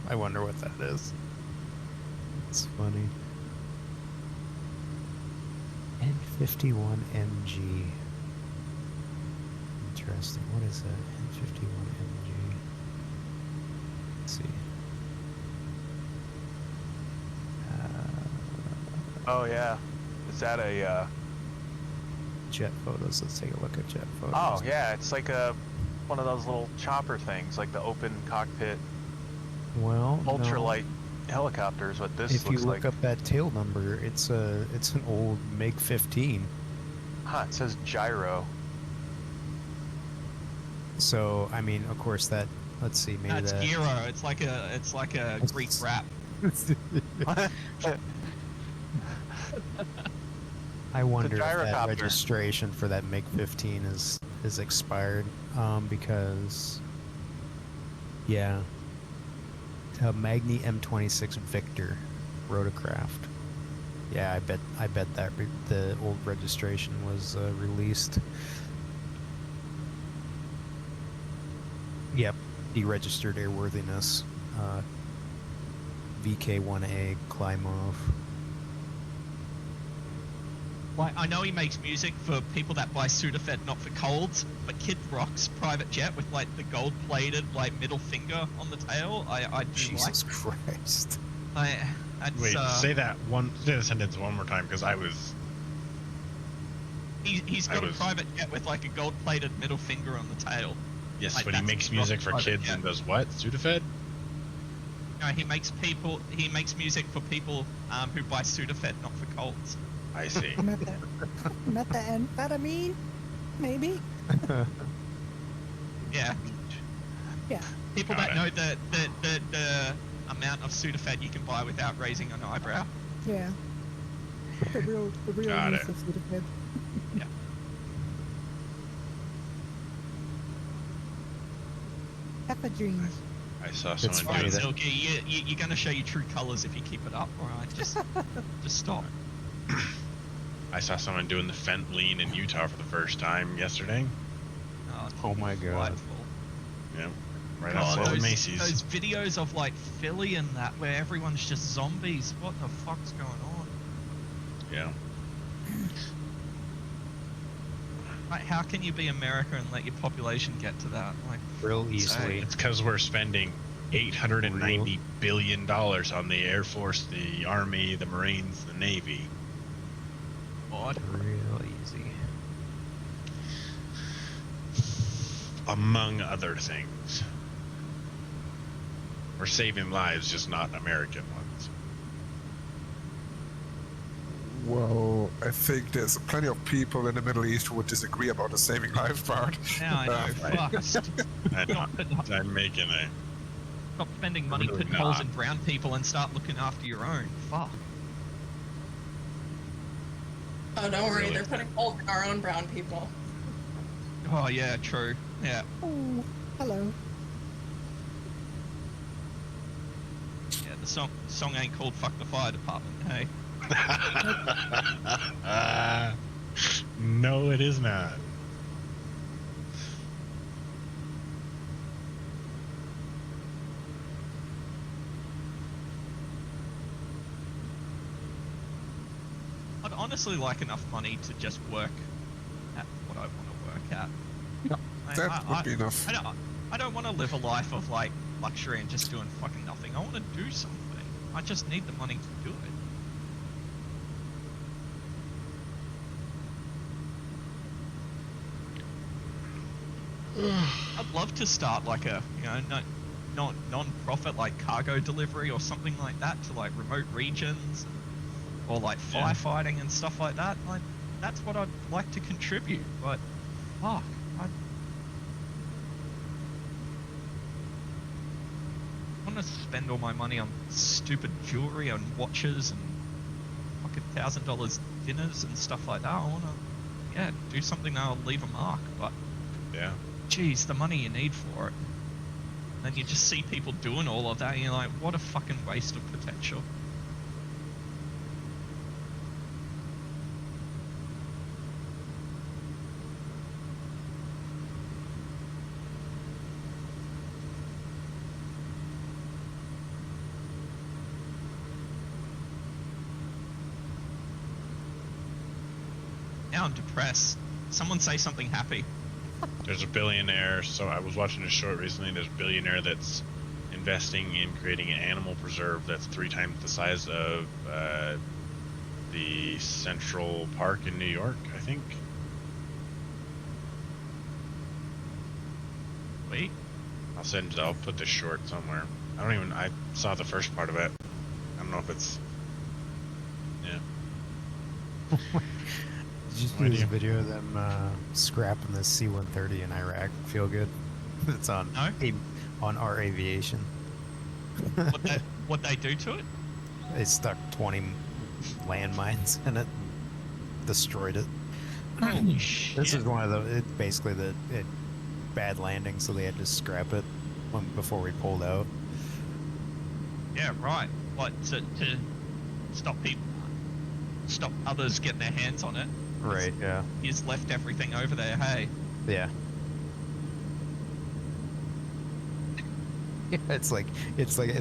I wonder what that is. It's funny. N51MG. Interesting. What is that? N51MG. Let's see.
Oh yeah, is that a?
Jet photos. Let's take a look at jet photos.
Oh yeah, it's like one of those little chopper things, like the open cockpit
Well, no.
ultralight helicopters. What this
If you
looks
look
like.
up that tail number, it's an old MiG 15.
Huh? It says gyro.
So I mean, of course that. Let's see, maybe
It's
that.
gyro. It's like a Greek rap.
I wonder if that
gyrocopter.
registration for that MiG 15 is expired, because yeah, a Magni M26 Victor rotorcraft. Yeah, I bet that the old registration was released. Yep, deregistered airworthiness. VK1A Klymov.
Like, I know he makes music for people that buy Sudafed, not for colds, but Kid Rock's private jet with like the gold-plated like middle finger on the tail, I do
Jesus Christ.
like. That's,
Wait, say the sentence one more time, because I was.
He's got a private jet with like a gold-plated middle finger on the tail.
Yes,
Like,
but he
that's
makes
Kid
music
Rock's
for
private
kids
jet.
and does what? Sudafed?
No, he makes music for people who buy Sudafed, not for colds.
I see.
Methamphetamine, maybe.
Yeah.
Yeah.
People
Got
that
it.
know the amount of Sudafed you can buy without raising an eyebrow.
Yeah. The real
Got
use
it.
of Sudafed.
Yeah.
Ephedrine.
I saw
It's
someone
funny
doing
that-
Silky, you're gonna show your true colors if you keep it up. All right, just stop.
I saw someone doing the Fent lean in Utah for the first time yesterday.
Oh my God.
Delightful.
Yeah, right
God,
outside the
those
Macy's.
videos of like Philly and that where everyone's just zombies. What the fuck's going on?
Yeah.
Like, how can you be America and let your population get to that? Like,
Real easily.
It's because we're spending $890 billion on the Air Force, the Army, the Marines, the Navy.
what?
Real easy.
Among other things. We're saving lives, just not American ones.
Well, I think there's plenty of people in the Middle East who would disagree about the saving life part.
Now I know.
Right.
Fuck.
I'm making a.
Stop spending money
Really
putting holes
not.
in brown people and start looking after your own. Fuck.
Oh, don't worry,
Really?
they're putting holes in our own brown people.
Oh yeah, true. Yeah.
Oh, hello.
Yeah, the song ain't called "Fuck the Fire Department." Hey.
No, it is not.
I'd honestly like enough money to just work at what I want to work at.
Yep,
Like,
that would be enough.
I don't want to live a life of like luxury and just doing fucking nothing. I want to do something. I just need the money to do it. I'd love to start like a, non-profit like cargo delivery or something like that to like remote regions, or like
Yeah.
firefighting and stuff like that. Like, that's what I'd like to contribute. But fuck, I want to spend all my money on stupid jewelry and watches and fucking $1,000 dinners and stuff like that. I want to, do something that'll leave a mark. But
Yeah.
geez, the money you need for it. And then you just see people doing all of that, and you're like, what a fucking waste of potential. Now I'm depressed. Someone say something happy.
There's a billionaire. So I was watching a short recently. There's a billionaire that's investing in creating an animal preserve that's 3 times the size of the Central Park in New York, I think.
Wait.
I'll put this short somewhere. I saw the first part of it. I don't know if it's, yeah.
Did you see this video of them scrapping the C-130 in Iraq? Feel good? It's on on our aviation.
What they do to it?
They stuck 20 landmines in it, destroyed it.
Holy shit.
This is one of the basically the bad landing, so they had to scrap it before we pulled out.
Yeah, right. What to stop others getting their hands on it.
Right. Yeah.
He's left everything over there. Hey.
Yeah. Yeah, it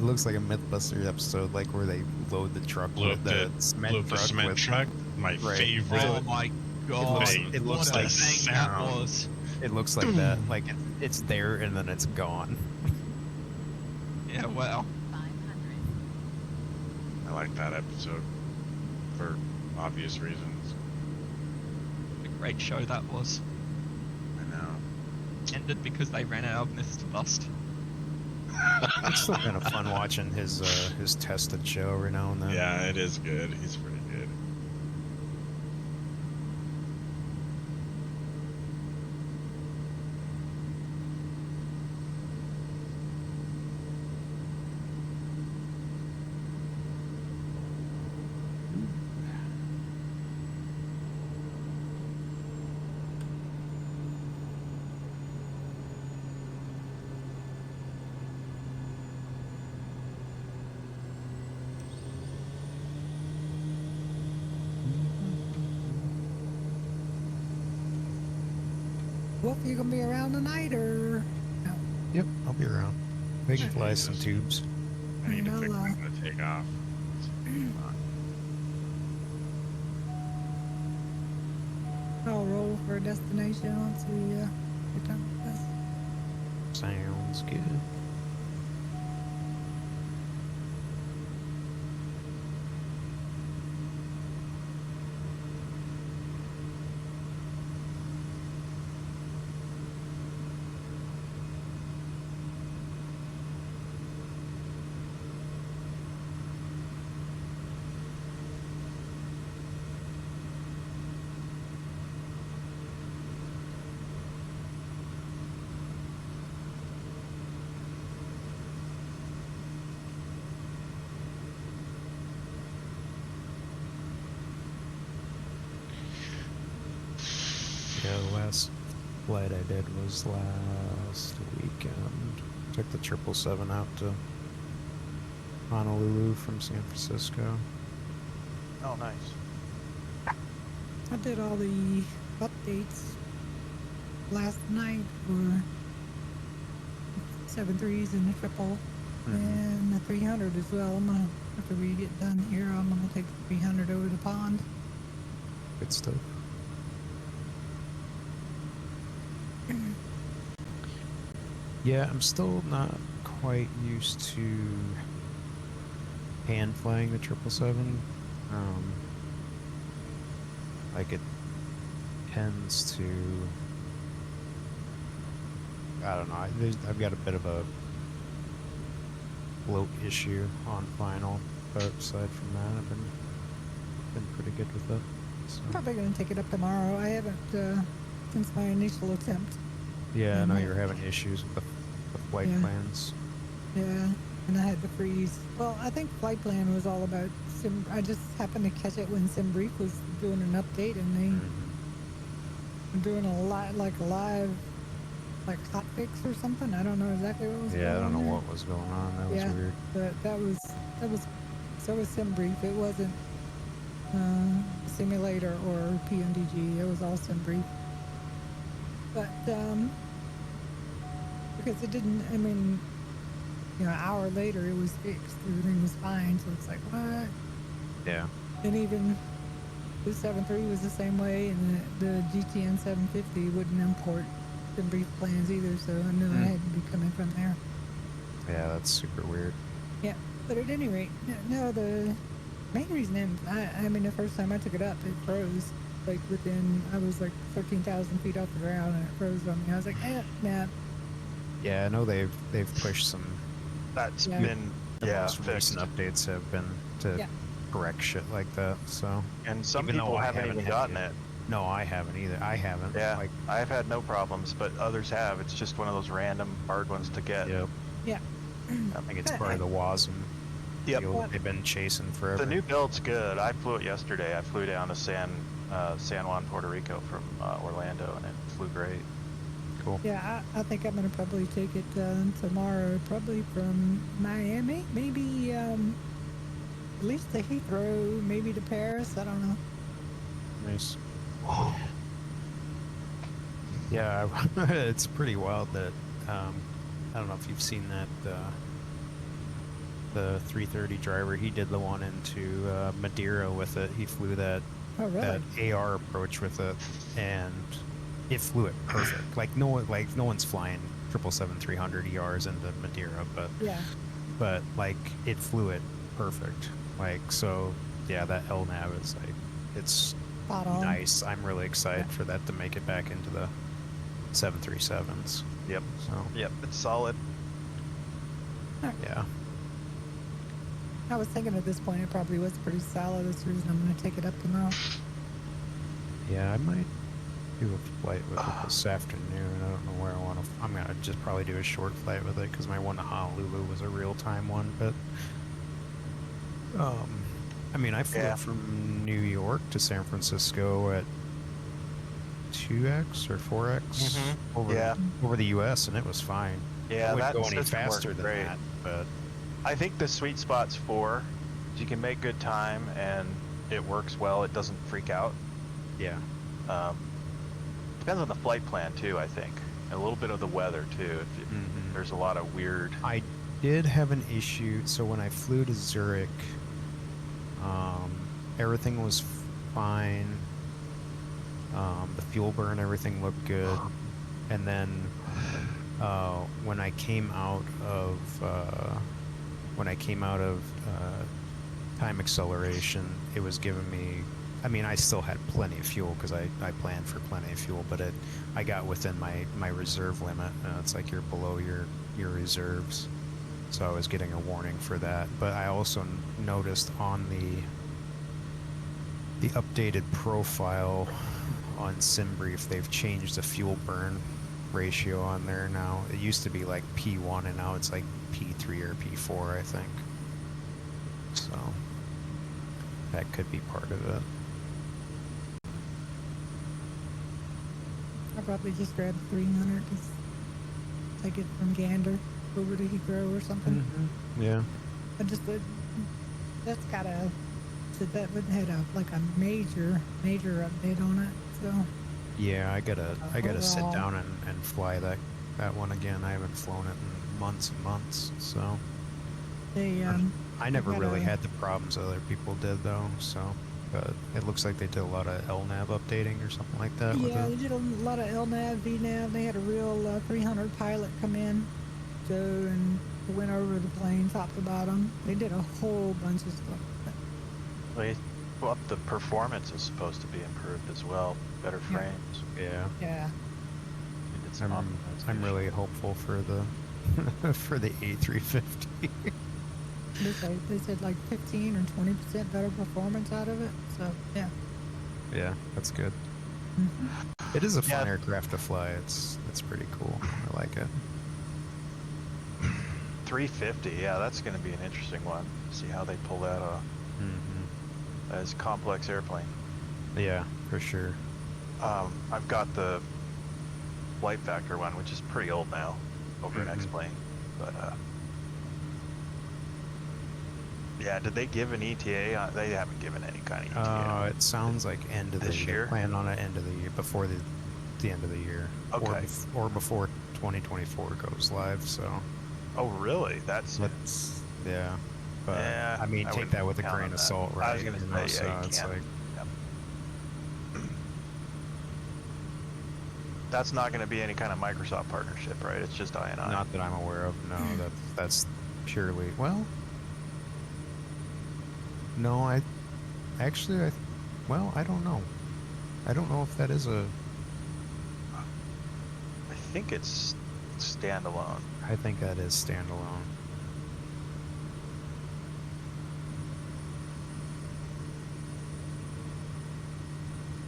looks like a MythBusters episode, like where they load the truck with the cement truck.
My favorite.
Oh my god!
It looks
what
like
a thing that was.
It looks like that. Like it's there and then it's gone.
Yeah, well.
I like that episode for obvious reasons.
What a great show that was.
I know.
Ended because they ran out of myths to bust.
It's still kind of fun watching his tested show every now and then.
Yeah, it is good. He's pretty good.
Wolf, you gonna be around tonight or no?
Yep, I'll be around. We can fly some tubes.
I need to
No,
pick one to take off.
I'll roll for a destination once we get done with this.
Sounds good. Yeah, the last flight I did was last weekend. Took the 777 out to Honolulu from San Francisco.
Oh, nice.
I did all the updates last night for 7.3s and the triple and the 300 as well. I'm gonna, after we get done here, I'm gonna take the 300 over the pond.
Good stuff. Yeah, I'm still not quite used to hand flying the 777. Like it tends to, I don't know. I've got a bit of a bloat issue on final, but aside from that, I've been pretty good with it. So.
Probably gonna take it up tomorrow. I haven't since my initial attempt.
Yeah, I know you're having issues with the flight plans.
Yeah, and I had to freeze. Well, I think flight plan was all about I just happened to catch it when SimBrief was doing an update, and they were doing a lot like live, like hotfix or something. I don't know exactly what was going on.
Yeah, I don't know
there.
what was going on. That was weird.
But that was so was SimBrief. It wasn't Simulator or PMDG. It was all SimBrief. But because it didn't, I mean, an hour later it was fixed. Everything was fine. So it's like, what?
Yeah.
And even the 7.3 was the same way, and the GTN 750 wouldn't import SimBrief plans either. So I knew I had to be coming from there.
Yeah, that's super weird.
Yeah, but at any rate, no, the main reason I mean, the first time I took it up, it froze. Like I was like 13,000 feet off the ground, and it froze on me. I was like, nah.
Yeah, I know they've pushed some.
That's
Yeah.
been
The most
fixed.
recent updates have been to
Yeah.
correct shit like that. So
And some
even though
people
I
haven't even
had
gotten
to-
it.
No, I haven't either. I haven't.
Yeah,
Like,
I've had no problems, but others have. It's just one of those random hard ones to get.
yep.
Yeah.
I think it's part of the WASM
Yep.
deal that they've been chasing forever.
The new build's good. I flew it yesterday. I flew down to San Juan, Puerto Rico from Orlando, and it flew great.
Cool.
Yeah, I think I'm gonna probably take it tomorrow, probably from Miami, maybe at least to Heathrow, maybe to Paris. I don't know.
Nice. Yeah, it's pretty wild that I don't know if you've seen that the 330 driver. He did the one into Madeira with it. He flew that
Oh, really?
that AR approach with it, and it flew it perfect. Like no one's flying 777-300 ERs into Madeira,
Yeah.
but like it flew it perfect. Like so, yeah, that LNAV is like it's
Spot on.
nice. I'm really excited for that to make it back into the 737s.
Yep.
So
Yep, it's solid.
yeah,
I was thinking at this point it probably was pretty solid. That's the reason I'm gonna take it up tomorrow.
yeah, I might do a flight with it this afternoon. I don't know where I want to. I'm gonna just probably do a short flight with it because my one to Honolulu was a real time one. But I mean, I flew
Yeah.
from New York to San Francisco at 2x or 4x over
Yeah.
over the U.S. and it was fine.
Yeah,
I wouldn't
that
go any
system
faster
works
than
great.
that, but
I think the sweet spot's 4. You can make good time, and it works well. It doesn't freak out.
yeah.
Depends on the flight plan too, I think. A little bit of the weather too. If
Mhm.
there's a lot of weird.
I did have an issue. So when I flew to Zurich, everything was fine. The fuel burn, everything looked good. And then when I came out of time acceleration, it was giving me. I mean, I still had plenty of fuel because I planned for plenty of fuel, but I got within my reserve limit. It's like you're below your reserves, so I was getting a warning for that. But I also noticed on the updated profile on SimBrief, they've changed the fuel burn ratio on there now. It used to be like P1, and now it's like P3 or P4, I think. So that could be part of it.
I'll probably just grab 300, just take it from Gander over to Heathrow or something.
Yeah.
I just that's gotta that would had a major update on it. So
Yeah, I gotta sit
Overall.
down and fly that one again. I haven't flown it in months and months, so
they
I never
got
really
a-
had the problems other people did though. So, but it looks like they did a lot of LNAV updating or something like that. with
yeah,
it.
they did a lot of LNAV, VNAV. They had a real 300 pilot come in, so and went over the plane top to bottom. They did a whole bunch of stuff.
Well, the performance is supposed to be improved as well. Better
Yeah.
frames.
Yeah,
Yeah.
They did some
I'm
optimization.
really hopeful for the for the A350.
They said like 15 or 20% better performance out of it. So yeah.
Yeah, that's good.
Mhm.
It is a fun
Yeah.
aircraft to fly. It's pretty cool. I like it.
350. Yeah, that's going to be an interesting one. See how they pull that off. As a complex airplane.
Yeah, for sure.
I've got the Flight Factor one, which is pretty old now, over an X-plane. But yeah, did they give an ETA? They haven't given any kind of ETA.
It sounds like end of the
This
year.
year?
Plan on it end of the year, before the end of the year.
Okay.
Or before 2024 goes live. So
Oh, really? That's
let's yeah. But
Yeah,
I mean,
I
take
wouldn't
that with a
count
grain
on
of
that.
salt, right?
I was gonna
You
say,
know,
yeah,
so
you
it's
can't.
like
Yep. That's not going to be any kind of Microsoft partnership, right? It's just INI.
Not that I'm aware of. No, that's purely. Well, no, I don't know. I don't know if that is a.
I think it's standalone.
I think that is standalone.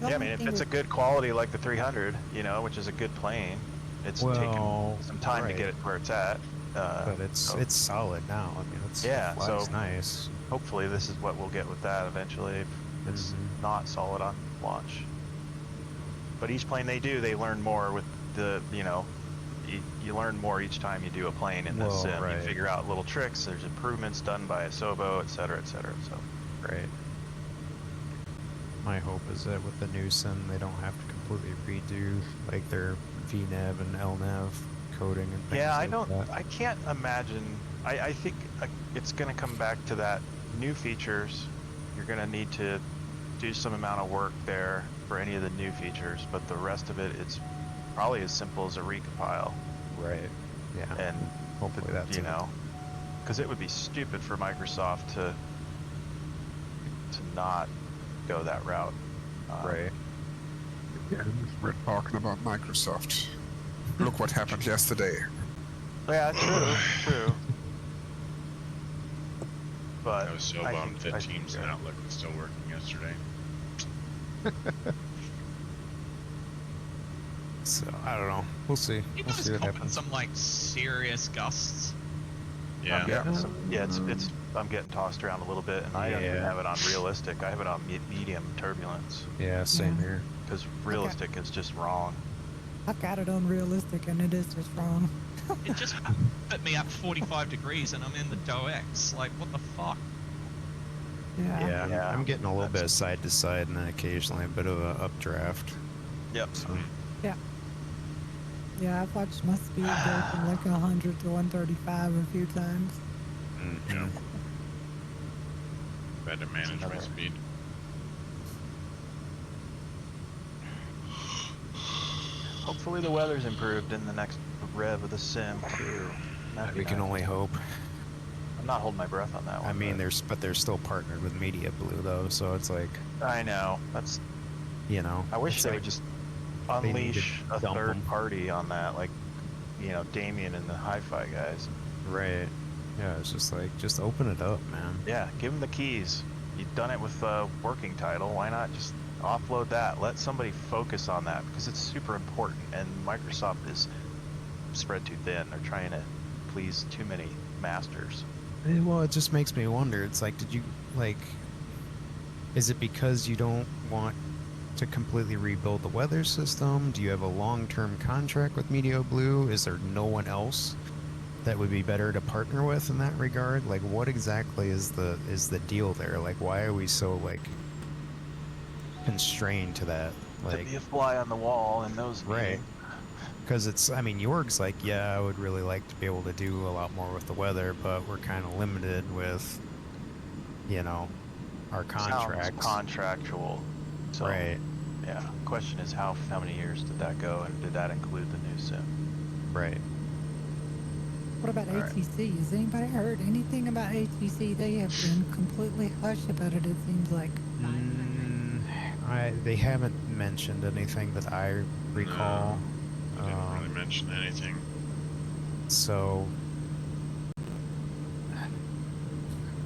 Yeah, I mean, if it's a good quality like the 300, you know, which is a good plane, it's taken some time to get it where it's at.
But it's solid now. I mean, it's
so
nice.
Hopefully, this is what we'll get with that eventually. If it's not solid on launch. But each plane they learn more with the, you know, you learn more each time you do a plane in this sim. You figure out little tricks. There's improvements done by Asobo, et cetera, et cetera. So
right. My hope is that with the new sim, they don't have to completely redo like their VNav and LNav coding and things.
Yeah,
that.
I can't imagine. I think it's going to come back to that new features. You're going to need to do some amount of work there for any of the new features, but the rest of it's probably as simple as a recompile.
Right. Yeah.
And
hopefully that's
you know, because it would be stupid for Microsoft to not go that route.
Right.
Yeah, we're talking about Microsoft. Look what happened yesterday.
Yeah, true. But
I was so bummed that Teams and Outlook was still working yesterday.
So I don't know. We'll see.
You
We'll
guys
see what
copping
happens.
some like serious gusts.
Yeah.
It's I'm getting tossed around a little bit, and I don't even have it on realistic. I have it on medium turbulence.
Yeah, same here.
Because realistic is just wrong.
I've got it on realistic, and it is just wrong.
It just put me up 45 degrees, and I'm in the DOX. Like, what the fuck?
Yeah, I'm getting a little bit of side to side, and then occasionally a bit of a updraft.
Yep.
So,
Yeah, I've watched my speed go from like 100 to 135 a few times.
Yeah. Had to manage my speed.
Hopefully the weather's improved in the next rev of the sim too.
we can only hope.
I'm not holding my breath on that one.
I mean, they're still partnered with Media Blue though, so it's like.
I know. That's.
You know.
I wish they would just unleash a third
them.
party on that, like, you know, Damien and the Hi-Fi guys.
Right. Yeah, it's just like, just open it up, man.
Yeah, give them the keys. You've done it with working title. Why not just offload that? Let somebody focus on that, because it's super important, and Microsoft is spread too thin. They're trying to please too many masters.
Well, it just makes me wonder. It's like, is it because you don't want to completely rebuild the weather system? Do you have a long-term contract with Media Blue? Is there no one else that would be better to partner with in that regard? Like, what exactly is the deal there? Like, why are we so like constrained to that? Like,
to be a fly on the wall in those
right? Because it's, I mean, Jorg's like, yeah, I would really like to be able to do a lot more with the weather, but we're kind of limited with, you know, our contracts.
Sounds contractual. So,
right.
Yeah. Question is, how many years did that go, and did that include the new sim?
Right.
What about ATC? Has anybody heard anything about ATC? They have been completely hush about it, it seems like.
They haven't mentioned anything that I recall.
No, they didn't really mention anything.
So.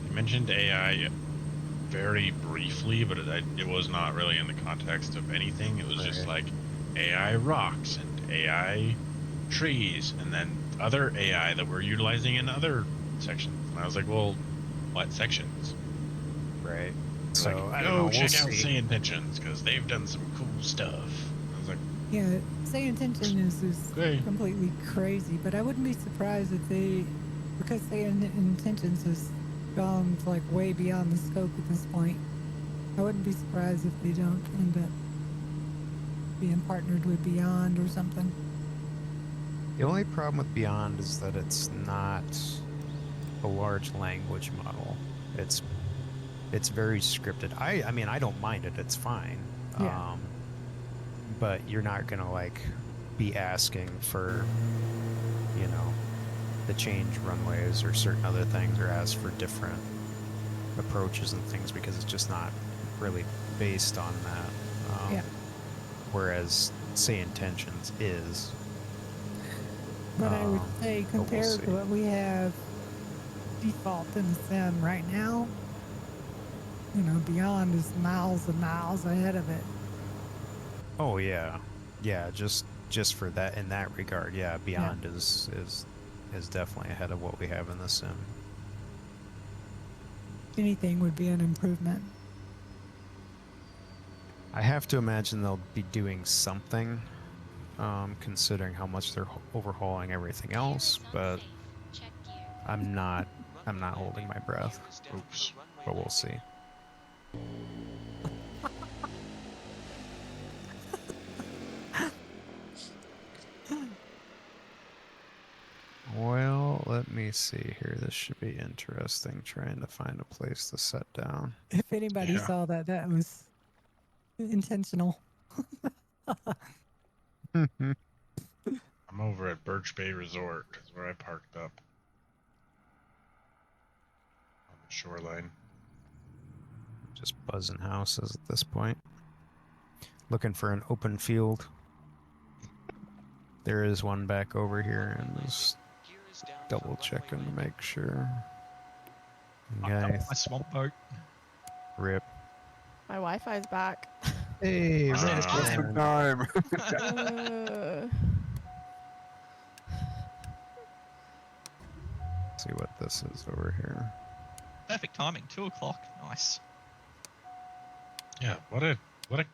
You mentioned AI very briefly, but it was not really in the context of anything. It was just like AI rocks and AI trees, and then other AI that we're utilizing in other sections. And I was like, well, what sections?
Right.
So
like,
I don't know, check out Say Intentions, because they've done some cool stuff. I was like,
yeah, Say Intention is completely crazy, but I wouldn't be surprised if because Say Intentions has gone like way beyond the scope at this point. I wouldn't be surprised if they don't end up being partnered with Beyond or something.
The only problem with Beyond is that it's not a large language model. It's very scripted. I mean, I don't mind it. It's fine.
Yeah.
But you're not gonna like be asking for, you know, the change runways or certain other things, or ask for different approaches and things, because it's just not really based on that.
Yeah.
Whereas, say, intentions is.
But I would say
but we'll
compared
see.
to what we have default in the sim right now, you know, Beyond is miles and miles ahead of it.
Oh yeah, yeah. Just for that, in that regard, yeah. Beyond is definitely ahead of what we have in the sim.
Anything would be an improvement.
I have to imagine they'll be doing something, considering how much they're overhauling everything else. But
Check gear.
I'm not holding my breath.
Oops.
But we'll see. Well, let me see here. This should be interesting, trying to find a place to set down.
If anybody
Yeah.
saw that, that was intentional.
I'm over at Birch Bay Resort, is where I parked up. On the shoreline.
Just buzzing houses at this point. Looking for an open field. There is one back over here, and just double checking to make sure. Guy,
My swamp boat.
rip.
My Wi-Fi's back.
Hey,
Just
man.
in time.
Time.
See what this is over here.
Perfect timing. 2 o'clock. Nice.
Yeah, what a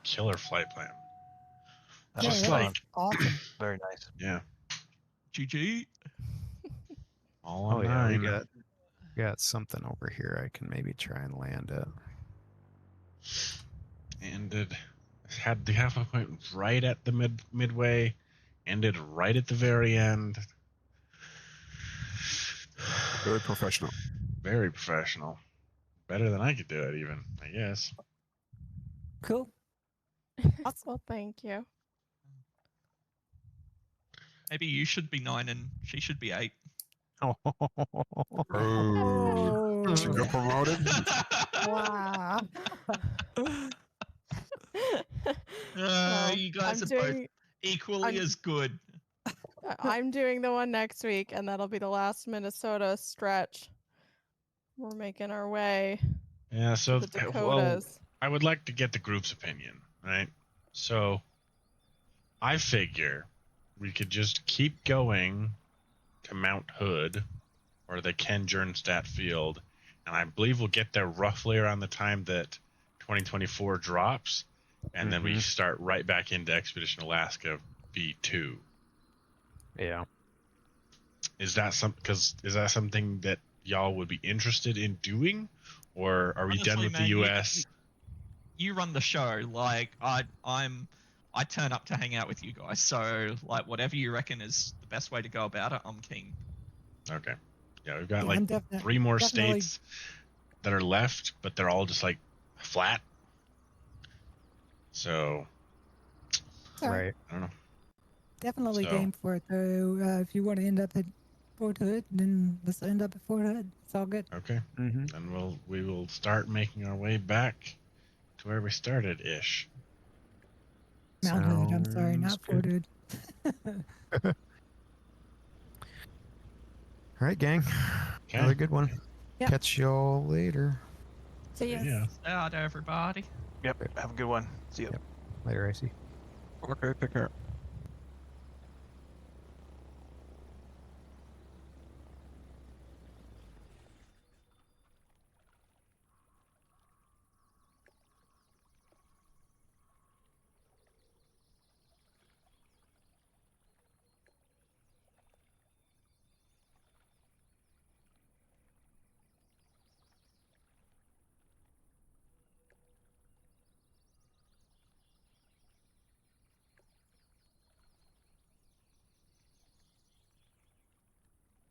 killer flight plan.
That
Yeah,
was
that
fun.
was awesome.
Very nice.
Yeah.
GG.
All on
Oh yeah, we
nine.
got something over here. I can maybe try and land it.
Ended, had the halfway point right at the midway, ended right at the very end.
Very professional.
Very professional. Better than I could do it, even, I guess.
Cool.
Well, thank you.
Maybe you should be 9 and she should be 8.
Oh,
Oh.
she got promoted.
Wow.
Well,
You guys
I'm
are both
doing,
equally
I'm-
as good.
I'm doing the one next week, and that'll be the last Minnesota stretch. We're making our way
Yeah, so
to the
well,
Dakotas.
I would like to get the group's opinion, right? So I figure we could just keep going to Mount Hood or the Ken Jernstadt Field, and I believe we'll get there roughly around the time that 2024 drops, and then we start right back into Expedition Alaska V2.
Yeah.
Is that something that y'all would be interested in doing, or are we
Honestly,
done with
man,
the US?
You run the show. Like I turn up to hang out with you guys. So like whatever you reckon is the best way to go about it, I'm keen.
Okay. Yeah, we've got
Yeah, I'm
like
definite-
3 more
definitely-
states that are left, but they're all just like flat. So
All right.
Right.
I don't know.
Definitely
So-
game for it, though. If you want to end up at Fort Hood, then let's end up at Fort Hood. It's all good.
Okay.
Mm-hmm.
And we will start making our way back to where we started ish.
Mount Hood, I'm sorry,
Sounds
not Fort
good.
Hood.
All right, gang.
Okay.
Another good one.
Yep.
Catch y'all later.
See ya.
Yeah.
Out everybody.
Yep. Have a good one. See you.
Yep. Later, Icy.
Okay, take care.